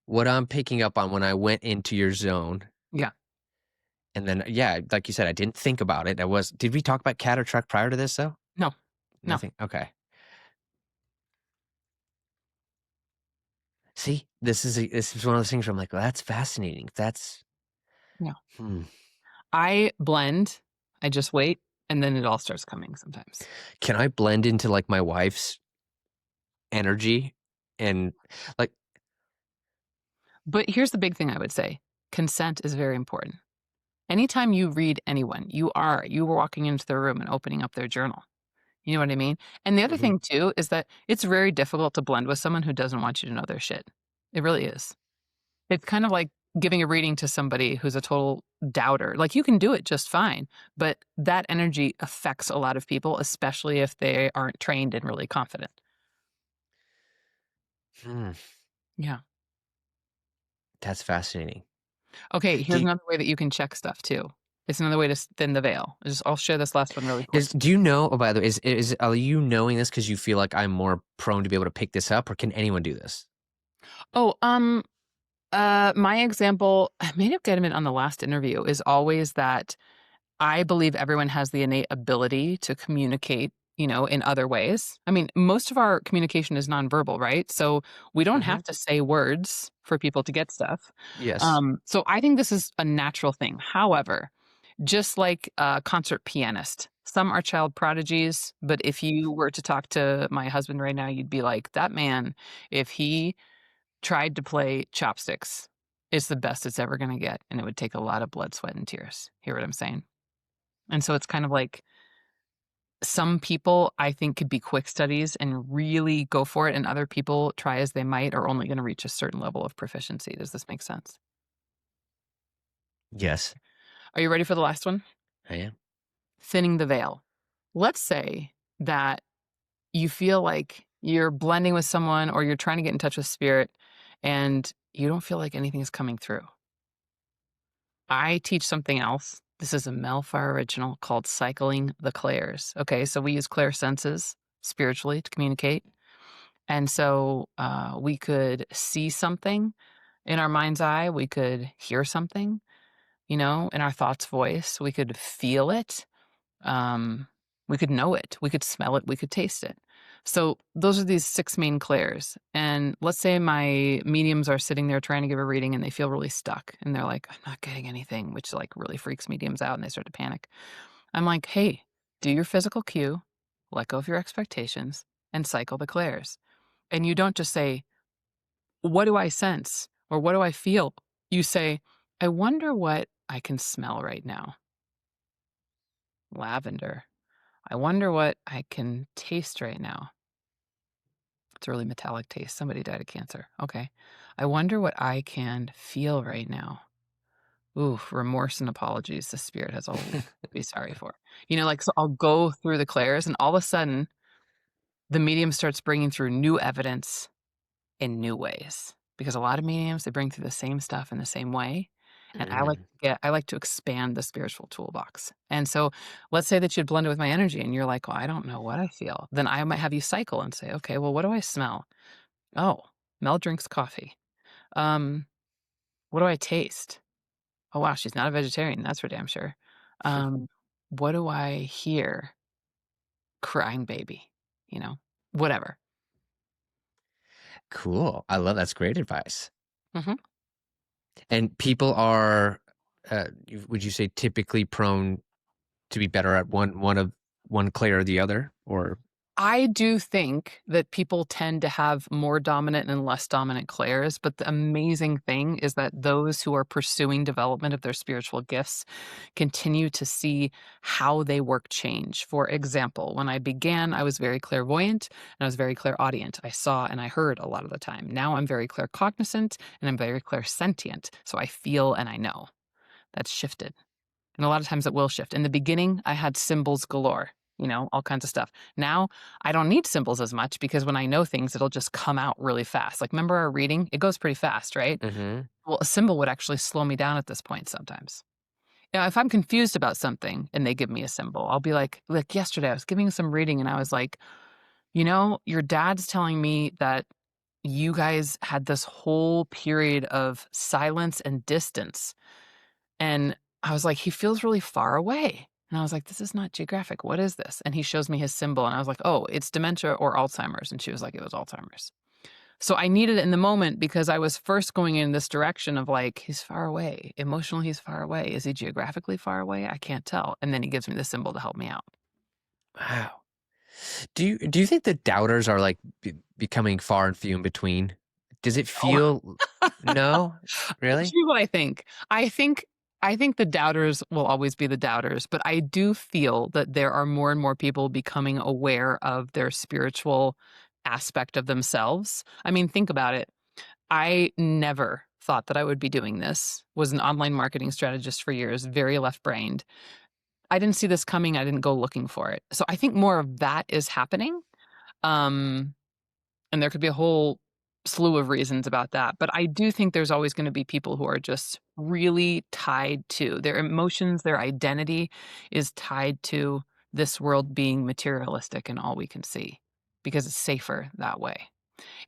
what I'm picking up on when I went into your zone, Yeah. and then yeah, like you said, I didn't think about it. Did we talk about cat or truck prior to this though? No. No. Nothing. Okay. See, this is one of those things where I'm like, well, that's fascinating. That's Yeah. hmm. I blend. I just wait, and then it all starts coming sometimes. Can I blend into like my wife's energy and like But here's the big thing I would say. Consent is very important. Anytime you read anyone, you are walking into their room and opening up their journal. You know what I mean? And the other mhm. thing too is that it's very difficult to blend with someone who doesn't want you to know their shit. It really is. It's kind of like giving a reading to somebody who's a total doubter. Like you can do it just fine, but that energy affects a lot of people, especially if they aren't trained and really confident. Hmm, Yeah. that's fascinating. Okay, Do here's you, another way that you can check stuff too. It's another way to thin the veil. I'll share this last one really quick. do you know? Oh, by the way, are you knowing this because you feel like I'm more prone to be able to pick this up, or can anyone do this? Oh, my example, I may have gotten it on the last interview, is always that I believe everyone has the innate ability to communicate, in other ways. I mean, most of our communication is nonverbal, right? So we don't Hmm. have to say words for people to get stuff. Yes. So I think this is a natural thing. However, just like a concert pianist, some are child prodigies, but if you were to talk to my husband right now, you'd be like, that man, if he tried to play chopsticks, it's the best it's ever going to get. And it would take a lot of blood, sweat, and tears. Hear what I'm saying? And so it's kind of like some people I think could be quick studies and really go for it, and other people, try as they might, are only going to reach a certain level of proficiency. Does this make sense? Yes, Are you ready for the last one? I am. Thinning the veil. Let's say that you feel like you're blending with someone or you're trying to get in touch with spirit and you don't feel like anything is coming through. I teach something else. This is a Mel Pharr original called Cycling the Clairs. Okay, so we use clair senses spiritually to communicate. And so we could see something in our mind's eye. We could hear something, in our thought's voice. We could feel it. Um, we could know it. We could smell it. We could taste it. So those are these 6 main clairs. And let's say my mediums are sitting there trying to give a reading and they feel really stuck. And they're like, I'm not getting anything, which like really freaks mediums out and they start to panic. I'm like, hey, do your physical cue, let go of your expectations, and cycle the clairs. And you don't just say, what do I sense? Or what do I feel? You say, I wonder what I can smell right now. Lavender. I wonder what I can taste right now. It's a really metallic taste. Somebody died of cancer. Okay. I wonder what I can feel right now. Ooh, remorse and apologies. The spirit has a whole to be sorry for. So I'll go through the clairs and all of a sudden the medium starts bringing through new evidence in new ways. Because a lot of mediums, they bring through the same stuff in the same way. And Mm, I like to expand the spiritual toolbox. And so let's say that you'd blend it with my energy and you're like, well, I don't know what I feel. Then I might have you cycle and say, okay, well, what do I smell? Oh, Mel drinks coffee. Um, what do I taste? Oh wow, she's not a vegetarian, that's for damn sure. Um, what do I hear? Crying baby, you know, whatever. Cool. I love that's great advice. Mhm. And people are, would you say typically prone to be better at one clay or the other? Or I do think that people tend to have more dominant and less dominant clairs, but the amazing thing is that those who are pursuing development of their spiritual gifts continue to see how they work change. For example, when I began, I was very clairvoyant and I was very clairaudient. I saw and I heard a lot of the time. Now I'm very claircognizant and I'm very clairsentient. So I feel and I know. That's shifted. And a lot of times it will shift. In the beginning, I had symbols galore, all kinds of stuff. Now, I don't need symbols as much because when I know things, it'll just come out really fast. Like, remember our reading? It goes pretty fast, right? mm-hmm. Well, a symbol would actually slow me down at this point sometimes. If I'm confused about something and they give me a symbol, I'll be like yesterday, I was giving some reading and I was like, your dad's telling me that you guys had this whole period of silence and distance. And I was like, he feels really far away. And I was like, this is not geographic. What is this? And he shows me his symbol. And I was like, oh, it's dementia or Alzheimer's. And she was like, it was Alzheimer's. So I needed it in the moment because I was first going in this direction of like, he's far away. Emotionally, he's far away. Is he geographically far away? I can't tell. And then he gives me the symbol to help me out. Wow. Do you think the doubters are like becoming far and few in between? Does it feel no? Really? Here's what I think. I think the doubters will always be the doubters, but I do feel that there are more and more people becoming aware of their spiritual aspect of themselves. I mean, think about it. I never thought that I would be doing this. Was an online marketing strategist for years, very left-brained. I didn't see this coming. I didn't go looking for it. So I think more of that is happening. Um, and there could be a whole slew of reasons about that. But I do think there's always going to be people who are just really tied to their emotions, their identity is tied to this world being materialistic and all we can see because it's safer that way.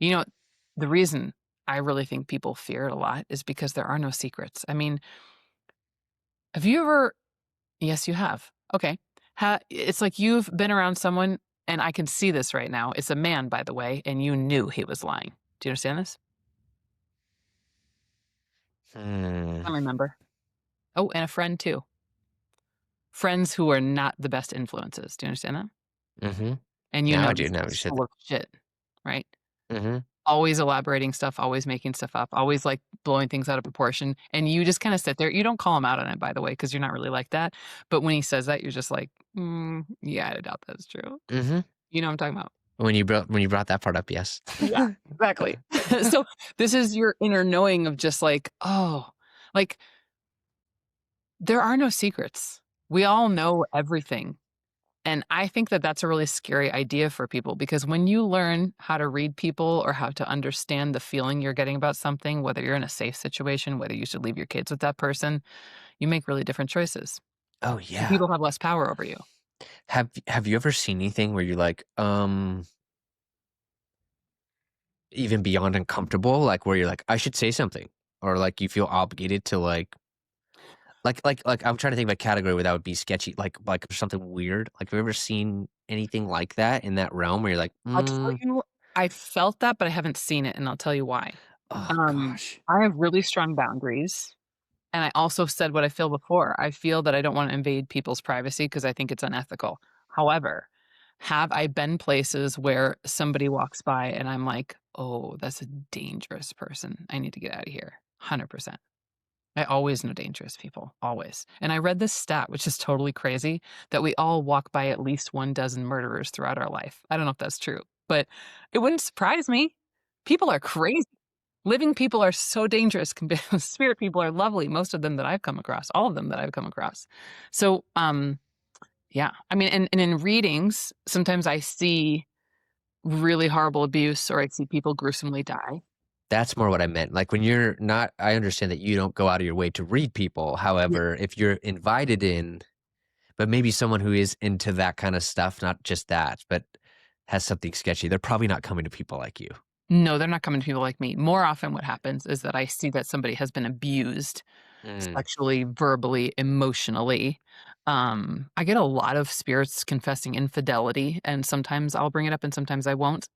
The reason I really think people fear it a lot is because there are no secrets. I mean, have you ever, yes, you have. Okay. It's like you've been around someone, and I can see this right now. It's a man, by the way, and you knew he was lying. Do you understand this? I remember. Oh, and a friend too. Friends who are not the best influences. Do you understand that? Mm-hmm. And Now I this do. Now you is said full of shit, right? mm-hmm. Always elaborating stuff, always making stuff up, always like blowing things out of proportion. And you just kind of sit there. You don't call him out on it, by the way, because you're not really like that. But when he says that, you're just like, yeah, I doubt that's true. Mm-hmm. You know what I'm talking about? When you brought that part up, yes. Yeah, exactly. So this is your inner knowing of just like, oh, like there are no secrets. We all know everything. And I think that that's a really scary idea for people because when you learn how to read people or how to understand the feeling you're getting about something, whether you're in a safe situation, whether you should leave your kids with that person, you make really different choices. Oh And yeah. people have less power over you. Have you ever seen anything where you're like, even beyond uncomfortable, like where you're like, I should say something, or like you feel obligated to like I'm trying to think of a category where that would be sketchy, like something weird. Like, have you ever seen anything like that in that realm where you're like, I'll tell you, I felt that, but I haven't seen it, and I'll tell you why. oh gosh, I have really strong boundaries. And I also said what I feel before. I feel that I don't want to invade people's privacy because I think it's unethical. However, have I been places where somebody walks by and I'm like, oh, that's a dangerous person. I need to get out of here. 100%. I always know dangerous people, always. And I read this stat, which is totally crazy, that we all walk by at least 12 murderers throughout our life. I don't know if that's true, but it wouldn't surprise me. People are crazy. Living people are so dangerous. Spirit people are lovely. Most of them that I've come across, all of them that I've come across. So, yeah. I mean, and in readings, sometimes I see really horrible abuse or I see people gruesomely die. that's more what I meant. Like when you're not, I understand that you don't go out of your way to read people. However, if you're invited in, but maybe someone who is into that kind of stuff, not just that, but has something sketchy, they're probably not coming to people like you. No, they're not coming to people like me. More often what happens is that I see that somebody has been abused sexually, verbally, emotionally. I get a lot of spirits confessing infidelity, and sometimes I'll bring it up and sometimes I won't.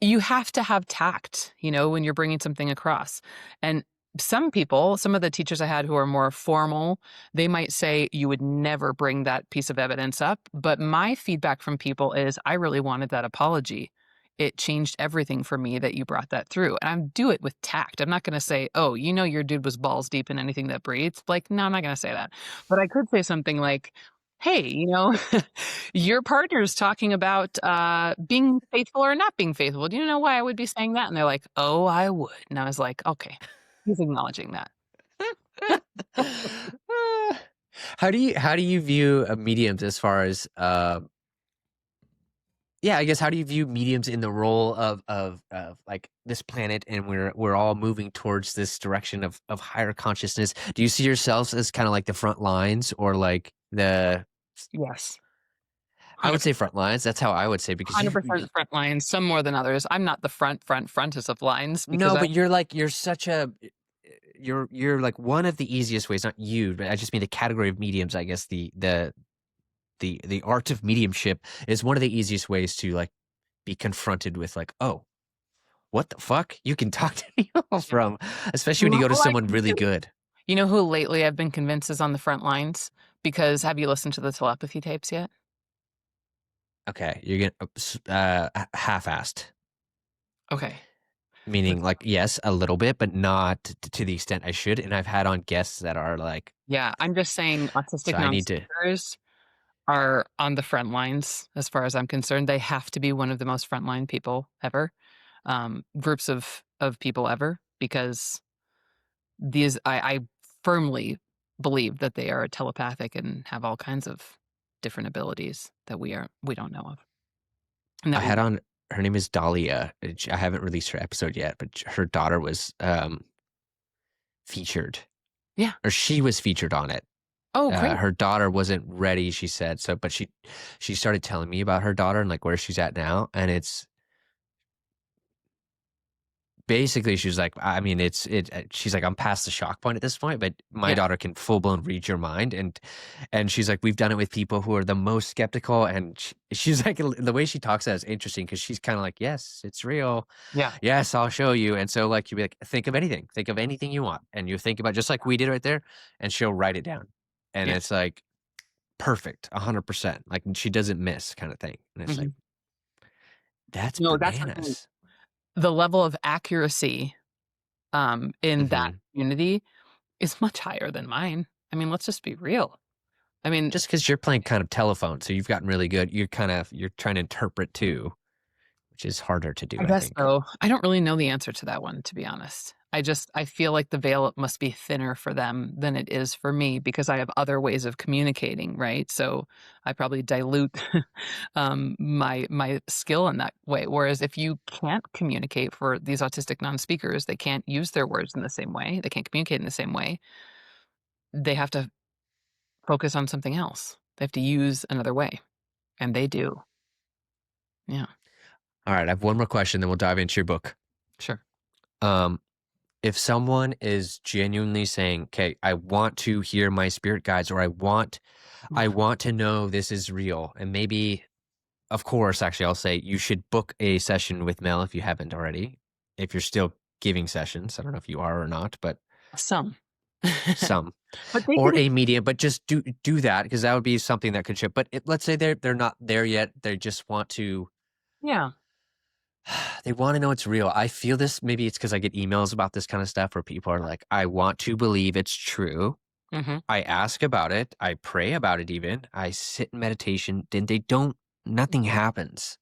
you have to have tact, when you're bringing something across. And some people, some of the teachers I had who are more formal, they might say you would never bring that piece of evidence up. But my feedback from people is I really wanted that apology. It changed everything for me that you brought that through. And I do it with tact. I'm not going to say, oh, your dude was balls deep in anything that breathes. Like, no, I'm not going to say that. But I could say something like, hey, your partner's talking about being faithful or not being faithful. Do you know why I would be saying that? And they're like, oh, I would. And I was like, okay, he's acknowledging that. How do you view mediums as far as I guess how do you view mediums in the role of like this planet, and we're all moving towards this direction of higher consciousness? Do you see yourselves as kind of like the front lines, or like the Yes. I would say front lines. That's how I would say, because 100% front lines, some more than others. I'm not the frontest of lines. Because no, but you're such a you're like one of the easiest ways. Not you, but I just mean the category of mediums. I guess the art of mediumship is one of the easiest ways to like be confronted with like, oh, what the fuck? You can talk to me from, especially when you go to someone really good. You know who lately I've been convinced is on the front lines? Because have you listened to the telepathy tapes yet? Okay, you're getting half-assed. Okay. Meaning, like, yes, a little bit, but not to the extent I should. And I've had on guests that are like, yeah, I'm just saying autistic non-speakers are on the front lines as far as I'm concerned. They have to be one of the most frontline people ever, groups of people ever, because these I firmly believe that they are telepathic and have all kinds of different abilities that we don't know of. And I had on, her name is Dahlia. I haven't released her episode yet, but her daughter was featured. Yeah. Or she was featured on it. Oh, great. Her daughter wasn't ready, she said. So, but she started telling me about her daughter and like where she's at now. And it's basically, she was like, I mean, she's like, I'm past the shock point at this point, but my daughter can full blown read your mind. And she's like, we've done it with people who are the most skeptical. And she's like, the way she talks that is interesting, because she's kind of like, yes, it's real. Yeah. Yes, I'll show you. And so like, you'd be like, think of anything you want. And you think about, just like we did right there, and she'll write it down. And it's like perfect, 100%. Like, she doesn't miss, kind of thing. And it's like, that's bananas. The level of accuracy in that community is much higher than mine. I mean, let's just be real. I mean, just because you're playing kind of telephone, so you've gotten really good. You're trying to interpret too, which is harder to do. I guess so. I don't really know the answer to that one, to be honest. I feel like the veil must be thinner for them than it is for me, because I have other ways of communicating, right? So I probably dilute my skill in that way. Whereas if you can't communicate, for these autistic non-speakers, they can't use their words in the same way. They can't communicate in the same way. They have to focus on something else. They have to use another way, and they do. Yeah. All right. I have one more question, then we'll dive into your book. Sure. If someone is genuinely saying, okay, I want to hear my spirit guides, or I want to know this is real. And maybe, of course, actually, I'll say you should book a session with Mel if you haven't already, if you're still giving sessions. I don't know if you are or not, but some. But or a medium, but just do that, because that would be something that could ship. But let's say they're not there yet. They just want to. Yeah. They want to know it's real. I feel this, maybe it's because I get emails about this kind of stuff where people are like, I want to believe it's true. I ask about it. I pray about it even. I sit in meditation. Then nothing happens.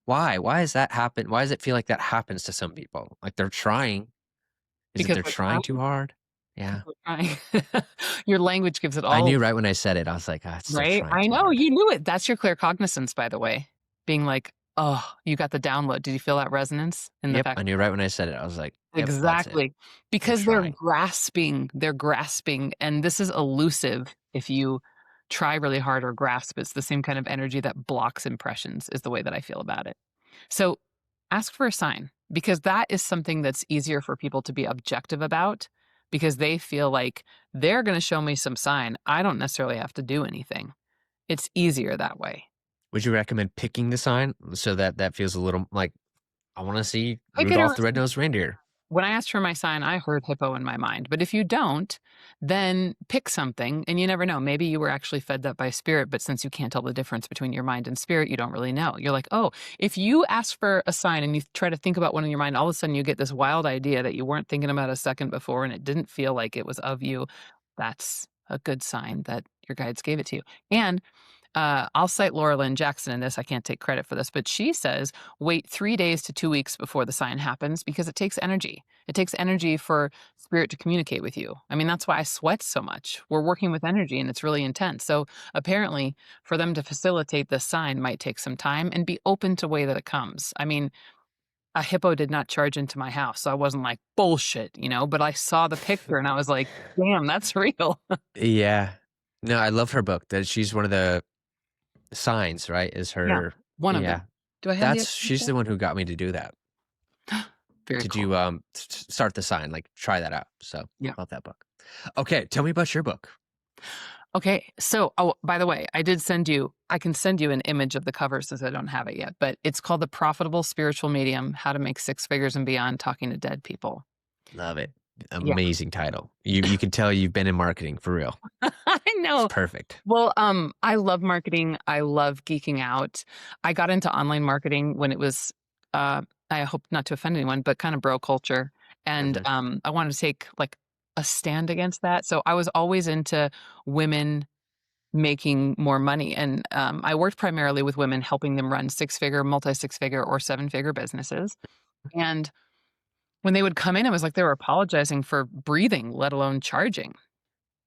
Why? Why does that happen? Why does it feel like that happens to some people? Like they're trying. Because they're trying too hard? Yeah. Your language gives it all. I knew right when I said it. I was like, right? I know. Hard. You knew it. That's your claircognizance, by the way. Being like, oh, you got the download. Did you feel that resonance in the fact? I knew right when I said it. I was like, yep, exactly. Because they're grasping, and this is elusive. If you try really hard or grasp, it's the same kind of energy that blocks impressions, is the way that I feel about it. So ask for a sign, because that is something that's easier for people to be objective about, because they feel like they're going to show me some sign. I don't necessarily have to do anything. It's easier that way. Would you recommend picking the sign so that feels a little like I want to see Pick it or Rudolph the Red-Nosed Reindeer. when I asked for my sign, I heard hippo in my mind. But if you don't, then pick something, and you never know. Maybe you were actually fed that by spirit, but since you can't tell the difference between your mind and spirit, you don't really know. You're like, oh, if you ask for a sign and you try to think about one in your mind, all of a sudden you get this wild idea that you weren't thinking about a second before, and it didn't feel like it was of you. That's a good sign that your guides gave it to you. And I'll cite Laura Lynn Jackson in this. I can't take credit for this, but she says wait 3 days to 2 weeks before the sign happens because it takes energy. It takes energy for spirit to communicate with you. I mean, that's why I sweat so much. We're working with energy and it's really intense. So apparently, for them to facilitate this sign might take some time and be open to the way that it comes. I mean, a hippo did not charge into my house. So I wasn't like, bullshit, but I saw the picture and I was like, damn, that's real. Yeah. No, I love her book. That she's one of the signs, right? Is Yeah, her one of yeah. them. Do I have the She's the one who got me to do that. Very Did cool. you start the sign, like try that out? So Yeah. love that book. Okay, tell me about your book. Okay, so, by the way, I can send you an image of the cover since I don't have it yet, but it's called The Profitable Spiritual Medium, How to Make Six Figures and Beyond Talking to Dead People. Love it. Yeah. Amazing title. You can tell you've been in marketing for real. I know. It's perfect. Well, I love marketing. I love geeking out. I got into online marketing when it was, I hope not to offend anyone, but kind of bro culture. And I wanted to take like a stand against that. So I was always into women making more money. And I worked primarily with women, helping them run six-figure, multi-six-figure, or seven-figure businesses. And when they would come in, it was like they were apologizing for breathing, let alone charging.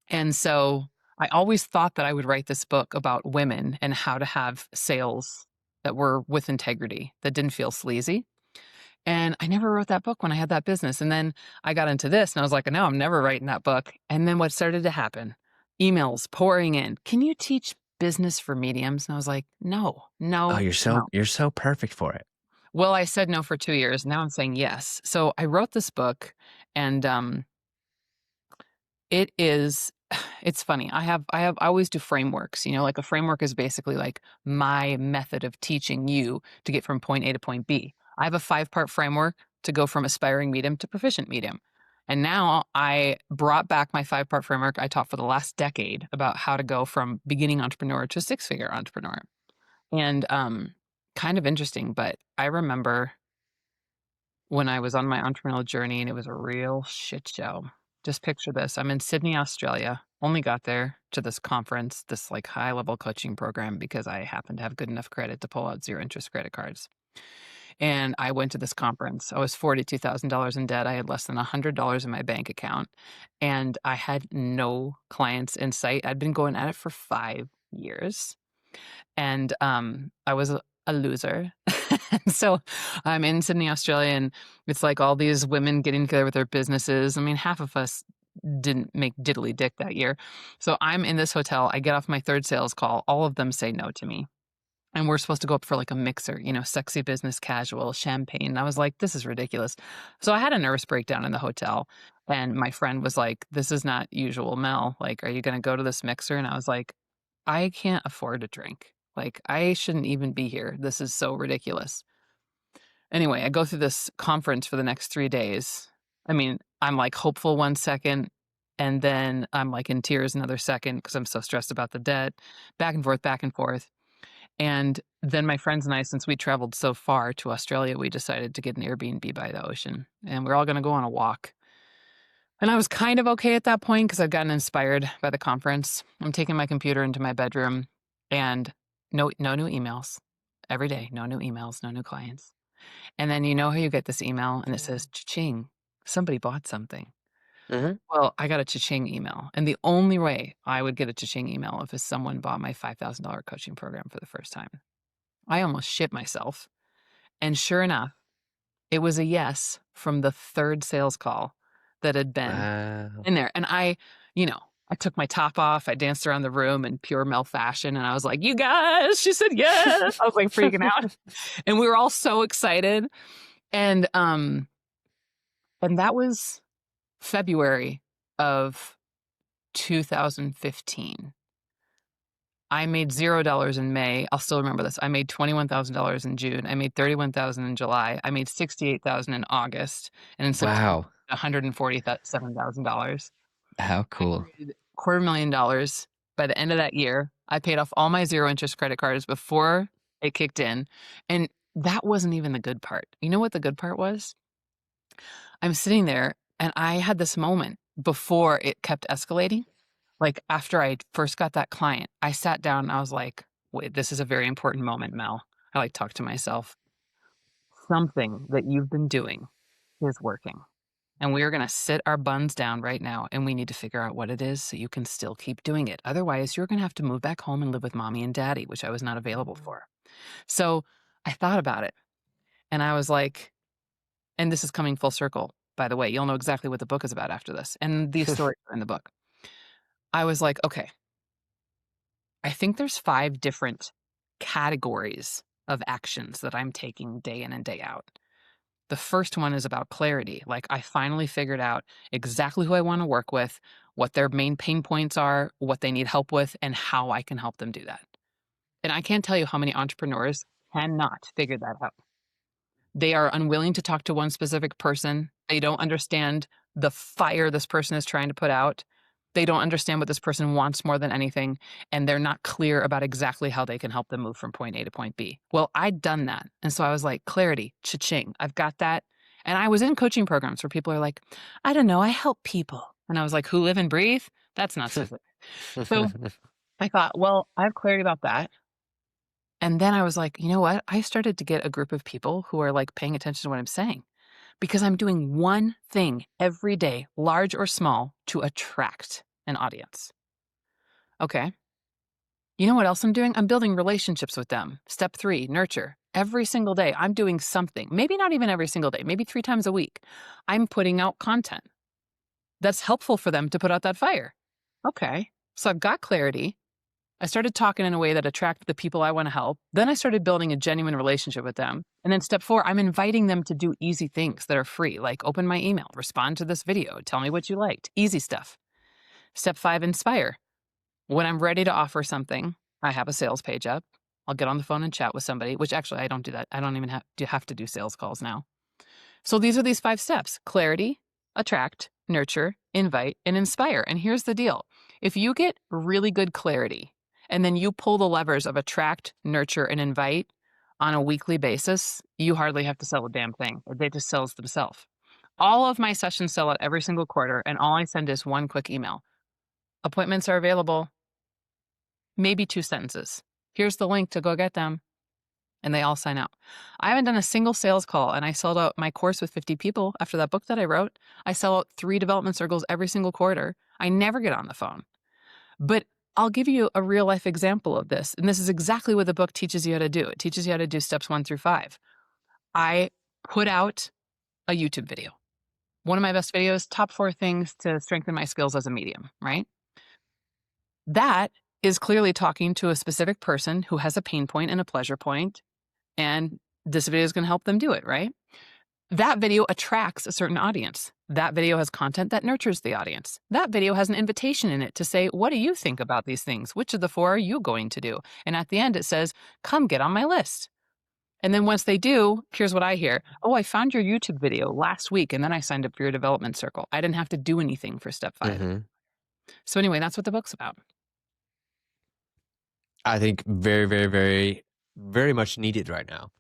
And so I always thought that I would write this book about women and how to have sales that were with integrity, that didn't feel sleazy. And I never wrote that book when I had that business. And then I got into this and I was like, no, I'm never writing that book. And then what started to happen? Emails pouring in. Can you teach business for mediums? And I was like, no. Oh, you're so perfect for it. Well, I said no for 2 years. Now I'm saying yes. So I wrote this book and it's funny. I always do frameworks, like a framework is basically like my method of teaching you to get from point A to point B. I have a 5-part framework to go from aspiring medium to proficient medium. And now I brought back my 5-part framework I taught for the last decade about how to go from beginning entrepreneur to six-figure entrepreneur. And kind of interesting, but I remember when I was on my entrepreneurial journey and it was a real shit show. Just picture this. I'm in Sydney, Australia. Only got there to this conference, this like high level coaching program because I happened to have good enough credit to pull out 0 interest credit cards. And I went to this conference. I was $42,000 in debt. I had less than $100 in my bank account and I had no clients in sight. I'd been going at it for 5 years and I was a loser. So I'm in Sydney, Australia, and it's like all these women getting together with their businesses. I mean, half of us didn't make diddly dick that year. So I'm in this hotel. I get off my 3rd sales call. All of them say no to me. And we're supposed to go up for like a mixer, sexy business casual, champagne. And I was like, this is ridiculous. So I had a nervous breakdown in the hotel. And my friend was like, this is not usual, Mel. Like, are you going to go to this mixer? And I was like, I can't afford a drink. Like, I shouldn't even be here. This is so ridiculous. Anyway, I go through this conference for the next 3 days. I mean, I'm like hopeful 1 second, and then I'm like in tears another second because I'm so stressed about the debt. Back and forth, back and forth. And then my friends and I, since we traveled so far to Australia, we decided to get an Airbnb by the ocean. And we're all going to go on a walk. And I was kind of okay at that point because I'd gotten inspired by the conference. I'm taking my computer into my bedroom and no new emails. Every day, no new emails, no new clients. And then how you get this email and it says, cha-ching, somebody bought something. Well, I got a cha-ching email. And the only way I would get a cha-ching email if someone bought my $5,000 coaching program for the first time. I almost shit myself. And sure enough, it was a yes from the 3rd sales call that had been in there. And I took my top off. I danced around the room in pure Mel fashion. And I was like, you guys, she said yes. I was like freaking out. And we were all so excited. And that was February of 2015. I made $0 in May. I'll still remember this. I made $21,000 in June. I made $31,000 in July. I made $68,000 in August, and in September, Wow. $147,000. How I cool. made $250,000 by the end of that year. I paid off all my zero interest credit cards before it kicked in, and that wasn't even the good part. You know what the good part was? I'm sitting there, and I had this moment before it kept escalating. Like, after I first got that client, I sat down and I was like, wait, this is a very important moment, Mel. I like talk to myself. Something that you've been doing is working. And we are going to sit our buns down right now, and we need to figure out what it is so you can still keep doing it. Otherwise, you're going to have to move back home and live with mommy and daddy, which I was not available for. So I thought about it, and I was like, and this is coming full circle, by the way. You'll know exactly what the book is about after this, and these stories are in the book. I was like, okay, I think there's 5 different categories of actions that I'm taking day in and day out. The first one is about clarity. Like, I finally figured out exactly who I want to work with, what their main pain points are, what they need help with, and how I can help them do that. And I can't tell you how many entrepreneurs cannot figure that out. They are unwilling to talk to one specific person. They don't understand the fire this person is trying to put out. They don't understand what this person wants more than anything, and they're not clear about exactly how they can help them move from point A to point B. Well, I'd done that. And so I was like, clarity, cha-ching, I've got that. And I was in coaching programs where people are like, I don't know, I help people. And I was like, who live and breathe? That's not specific. So I thought, well, I have clarity about that. And then I was like, you know what? I started to get a group of people who are like paying attention to what I'm saying, because I'm doing one thing every day, large or small, to attract an audience. Okay. You know what else I'm doing? I'm building relationships with them. Step 3, nurture. Every single day, I'm doing something. Maybe not even every single day, maybe 3 times a week. I'm putting out content that's helpful for them to put out that fire. Okay. So I've got clarity. I started talking in a way that attracted the people I want to help. Then I started building a genuine relationship with them. And then step 4, I'm inviting them to do easy things that are free, like open my email, respond to this video, tell me what you liked, easy stuff. Step 5, inspire. When I'm ready to offer something, I have a sales page up. I'll get on the phone and chat with somebody, which actually I don't do that. I don't even have to do sales calls now. So these are these 5 steps: clarity, attract, nurture, invite, and inspire. And here's the deal. If you get really good clarity, and then you pull the levers of attract, nurture, and invite on a weekly basis, you hardly have to sell a damn thing. They just sells themselves. All of my sessions sell out every single quarter, and all I send is one quick email. Appointments are available. Maybe 2 sentences. Here's the link to go get them. And they all sign out. I haven't done a single sales call, and I sold out my course with 50 people after that book that I wrote. I sell out 3 development circles every single quarter. I never get on the phone. But I'll give you a real life example of this. And this is exactly what the book teaches you how to do. It teaches you how to do steps 1 through 5. I put out a YouTube video. One of my best videos, top 4 things to strengthen my skills as a medium, right? That is clearly talking to a specific person who has a pain point and a pleasure point, and this video is going to help them do it, right? That video attracts a certain audience. That video has content that nurtures the audience. That video has an invitation in it to say, what do you think about these things? Which of the 4 are you going to do? And at the end, it says, come get on my list. And then once they do, here's what I hear. Oh, I found your YouTube video last week, and then I signed up for your development circle. I didn't have to do anything for step 5. Mm-hmm. So anyway, that's what the book's about. I think very, very, very, very much needed right now.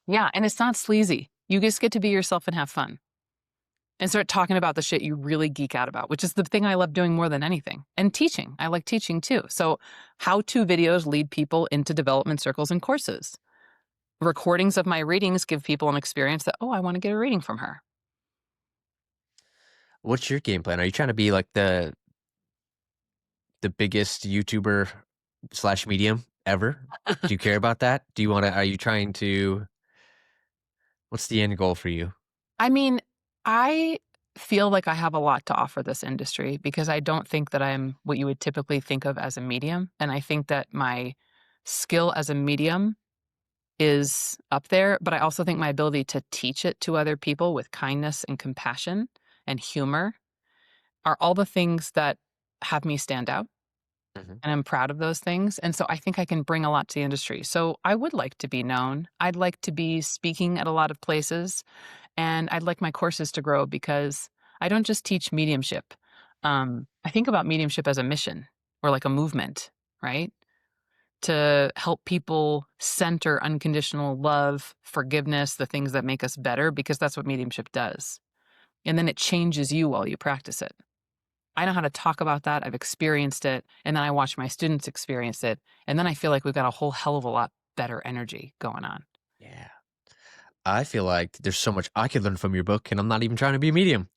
Yeah, and it's not sleazy. You just get to be yourself and have fun. And start talking about the shit you really geek out about, which is the thing I love doing more than anything. And teaching. I like teaching too. So how-to videos lead people into development circles and courses. Recordings of my readings give people an experience that, oh, I want to get a reading from her. What's your game plan? Are you trying to be like the biggest YouTuber / medium ever? Do you care about that? Are you trying to, what's the end goal for you? I mean, I feel like I have a lot to offer this industry because I don't think that I'm what you would typically think of as a medium. And I think that my skill as a medium is up there, but I also think my ability to teach it to other people with kindness and compassion and humor are all the things that have me stand out. Mhm. and I'm proud of those things, and so I think I can bring a lot to the industry. So I would like to be known. I'd like to be speaking at a lot of places, and I'd like my courses to grow because I don't just teach mediumship. I think about mediumship as a mission or like a movement, right? To help people center unconditional love, forgiveness, the things that make us better, because that's what mediumship does. And then it changes you while you practice it. I know how to talk about that. I've experienced it. And then I watch my students experience it. And then I feel like we've got a whole hell of a lot better energy going on. Yeah. I feel like there's so much I could learn from your book, and I'm not even trying to be a medium.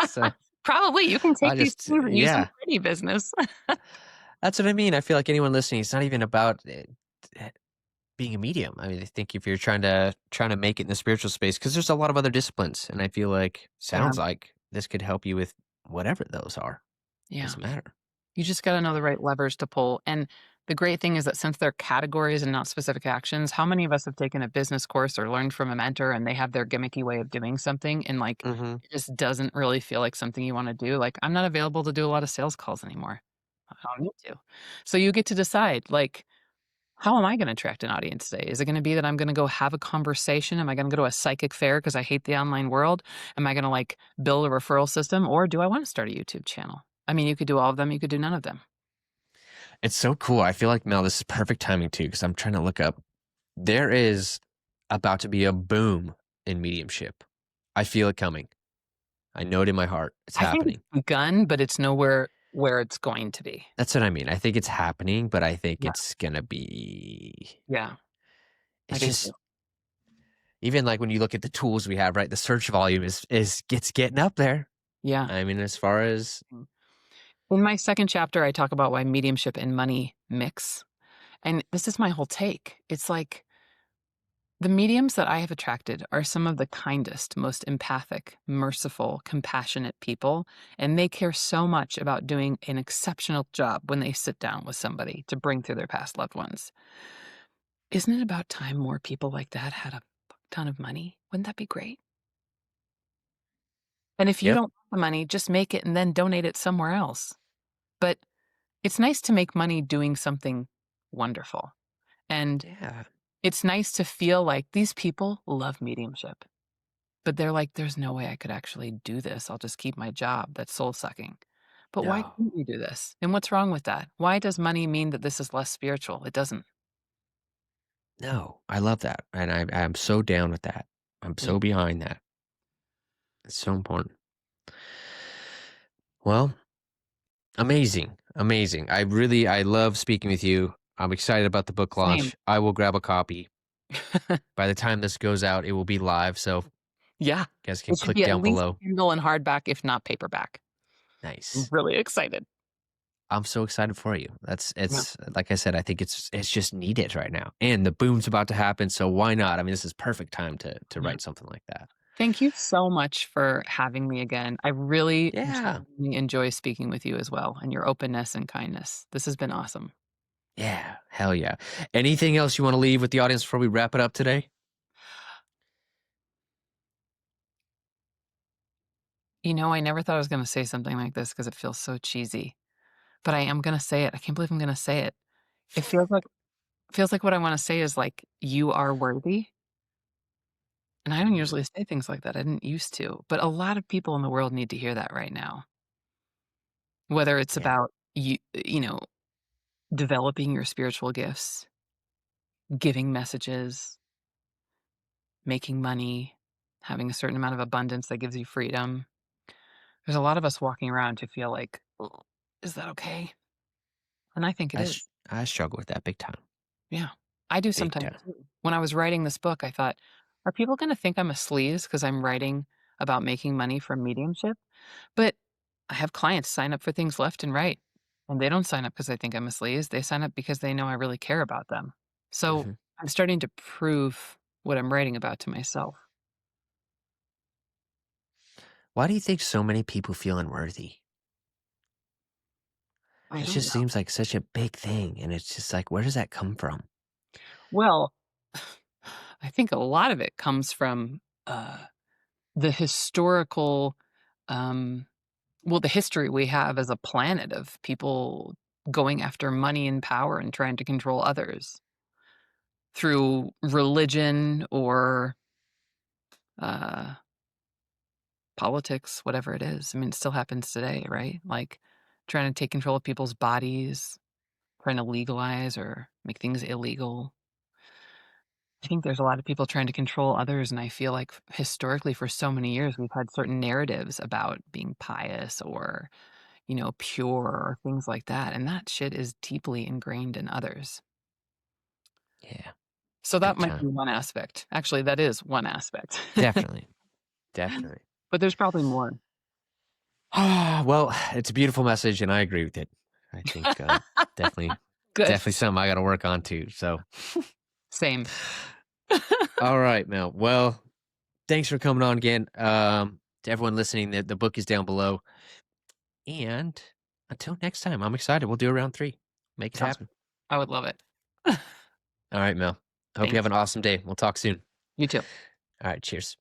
So Probably you can take I these just things and use them yeah, for any business. that's what I mean. I feel like anyone listening, it's not even about eh, being a medium. I mean, I think if you're trying to make it in the spiritual space, because there's a lot of other disciplines, and I feel like Yeah. sounds like this could help you with whatever those are. Yeah. Doesn't matter. You just got to know the right levers to pull. And the great thing is that since they're categories and not specific actions, how many of us have taken a business course or learned from a mentor and they have their gimmicky way of doing something and like Hmm. it just doesn't really feel like something you want to do? Like, I'm not available to do a lot of sales calls anymore. I don't need to. So you get to decide, like, how am I going to attract an audience today? Is it going to be that I'm going to go have a conversation? Am I going to go to a psychic fair because I hate the online world? Am I going to like build a referral system? Or do I want to start a YouTube channel? I mean, you could do all of them, you could do none of them. It's so cool. I feel like Mel, this is perfect timing too, because I'm trying to look up. There is about to be a boom in mediumship. I feel it coming. I know it in my heart. It's I think it's happening. begun, but it's nowhere where it's going to be. That's what I mean. I think it's happening, but I think Yeah. it's gonna be. Yeah, I It's do just too. even like when you look at the tools we have, right? The search volume is gets getting up there. Yeah. I mean, as far as In my second chapter, I talk about why mediumship and money mix. And this is my whole take. It's like the mediums that I have attracted are some of the kindest, most empathic, merciful, compassionate people. And they care so much about doing an exceptional job when they sit down with somebody to bring through their past loved ones. Isn't it about time more people like that had a ton of money? Wouldn't that be great? And if you yep, don't want the money, just make it and then donate it somewhere else. But it's nice to make money doing something wonderful. And yeah, it's nice to feel like these people love mediumship, but they're like, there's no way I could actually do this. I'll just keep my job. That's soul sucking. But why no, couldn't you do this? And what's wrong with that? Why does money mean that this is less spiritual? It doesn't. no. I love that, and I'm so down with that. I'm Yeah. so behind that. It's so important. Well, amazing, amazing. I love speaking with you. I'm excited about the book Same. launch. I will grab a copy. By the time this goes out, it will be live, so you Yeah. guys can It should click be at down least below. Kindle and hardback, if not paperback. I'm Nice. really excited. I'm so excited for you. That's Yeah. it's like I said, I think it's just needed right now. And the boom's about to happen, so why not? I mean, this is perfect time to Yeah. write something like that. Thank you so much for having me again. I really Yeah. genuinely enjoy speaking with you as well and your openness and kindness. This has been awesome. Yeah. Hell yeah. Anything else you want to leave with the audience before we wrap it up today? You know, I never thought I was going to say something like this because it feels so cheesy, but I am going to say it. I can't believe I'm going to say it. It feels like what I want to say is like you are worthy. And I don't Mhm. usually say things like that. I didn't used to, but a lot of people in the world need to hear that right now. Whether it's Yeah. about you know, developing your spiritual gifts, giving messages, making money, having a certain amount of abundance that gives you freedom. There's a lot of us walking around who feel like, "Ugh, is that okay?" And I think it is. I struggle with that big time. Yeah. I do Big sometimes time. too. When I was writing this book, I thought, are people going to think I'm a sleaze because I'm writing about making money from mediumship? But I have clients sign up for things left and right. And they don't sign up because they think I'm a sleaze. They sign up because they know I really care about them. So Mhm. I'm starting to prove what I'm writing about to myself. Why do you think so many people feel unworthy? I It don't just know. seems like such a big thing, and it's just like, where does that come from? Well, I think a lot of it comes from the historical, um, well, the history we have as a planet of people going after money and power and trying to control others through religion or politics, whatever it is. I mean, it still happens today, right? Like trying to take control of people's bodies, trying to legalize or make things illegal. I think there's a lot of people trying to control others, and I feel like historically for so many years we've had certain narratives about being pious or, pure or things like that, and that shit is deeply ingrained in others. Yeah, So that big might be time. one aspect. Actually, that is one aspect. Definitely. Definitely. But there's probably more. Well, it's a beautiful message, and I agree with it. I think definitely Good. something I got to work on too. So, Same. all right, Mel. Well, thanks for coming on again. To everyone listening, the book is down below. And until next time, I'm excited. We'll do a round 3. Make it Sounds happen. I would love it. All right, Mel. Hope you have Thanks. an awesome day. We'll talk soon. You too. All right, cheers.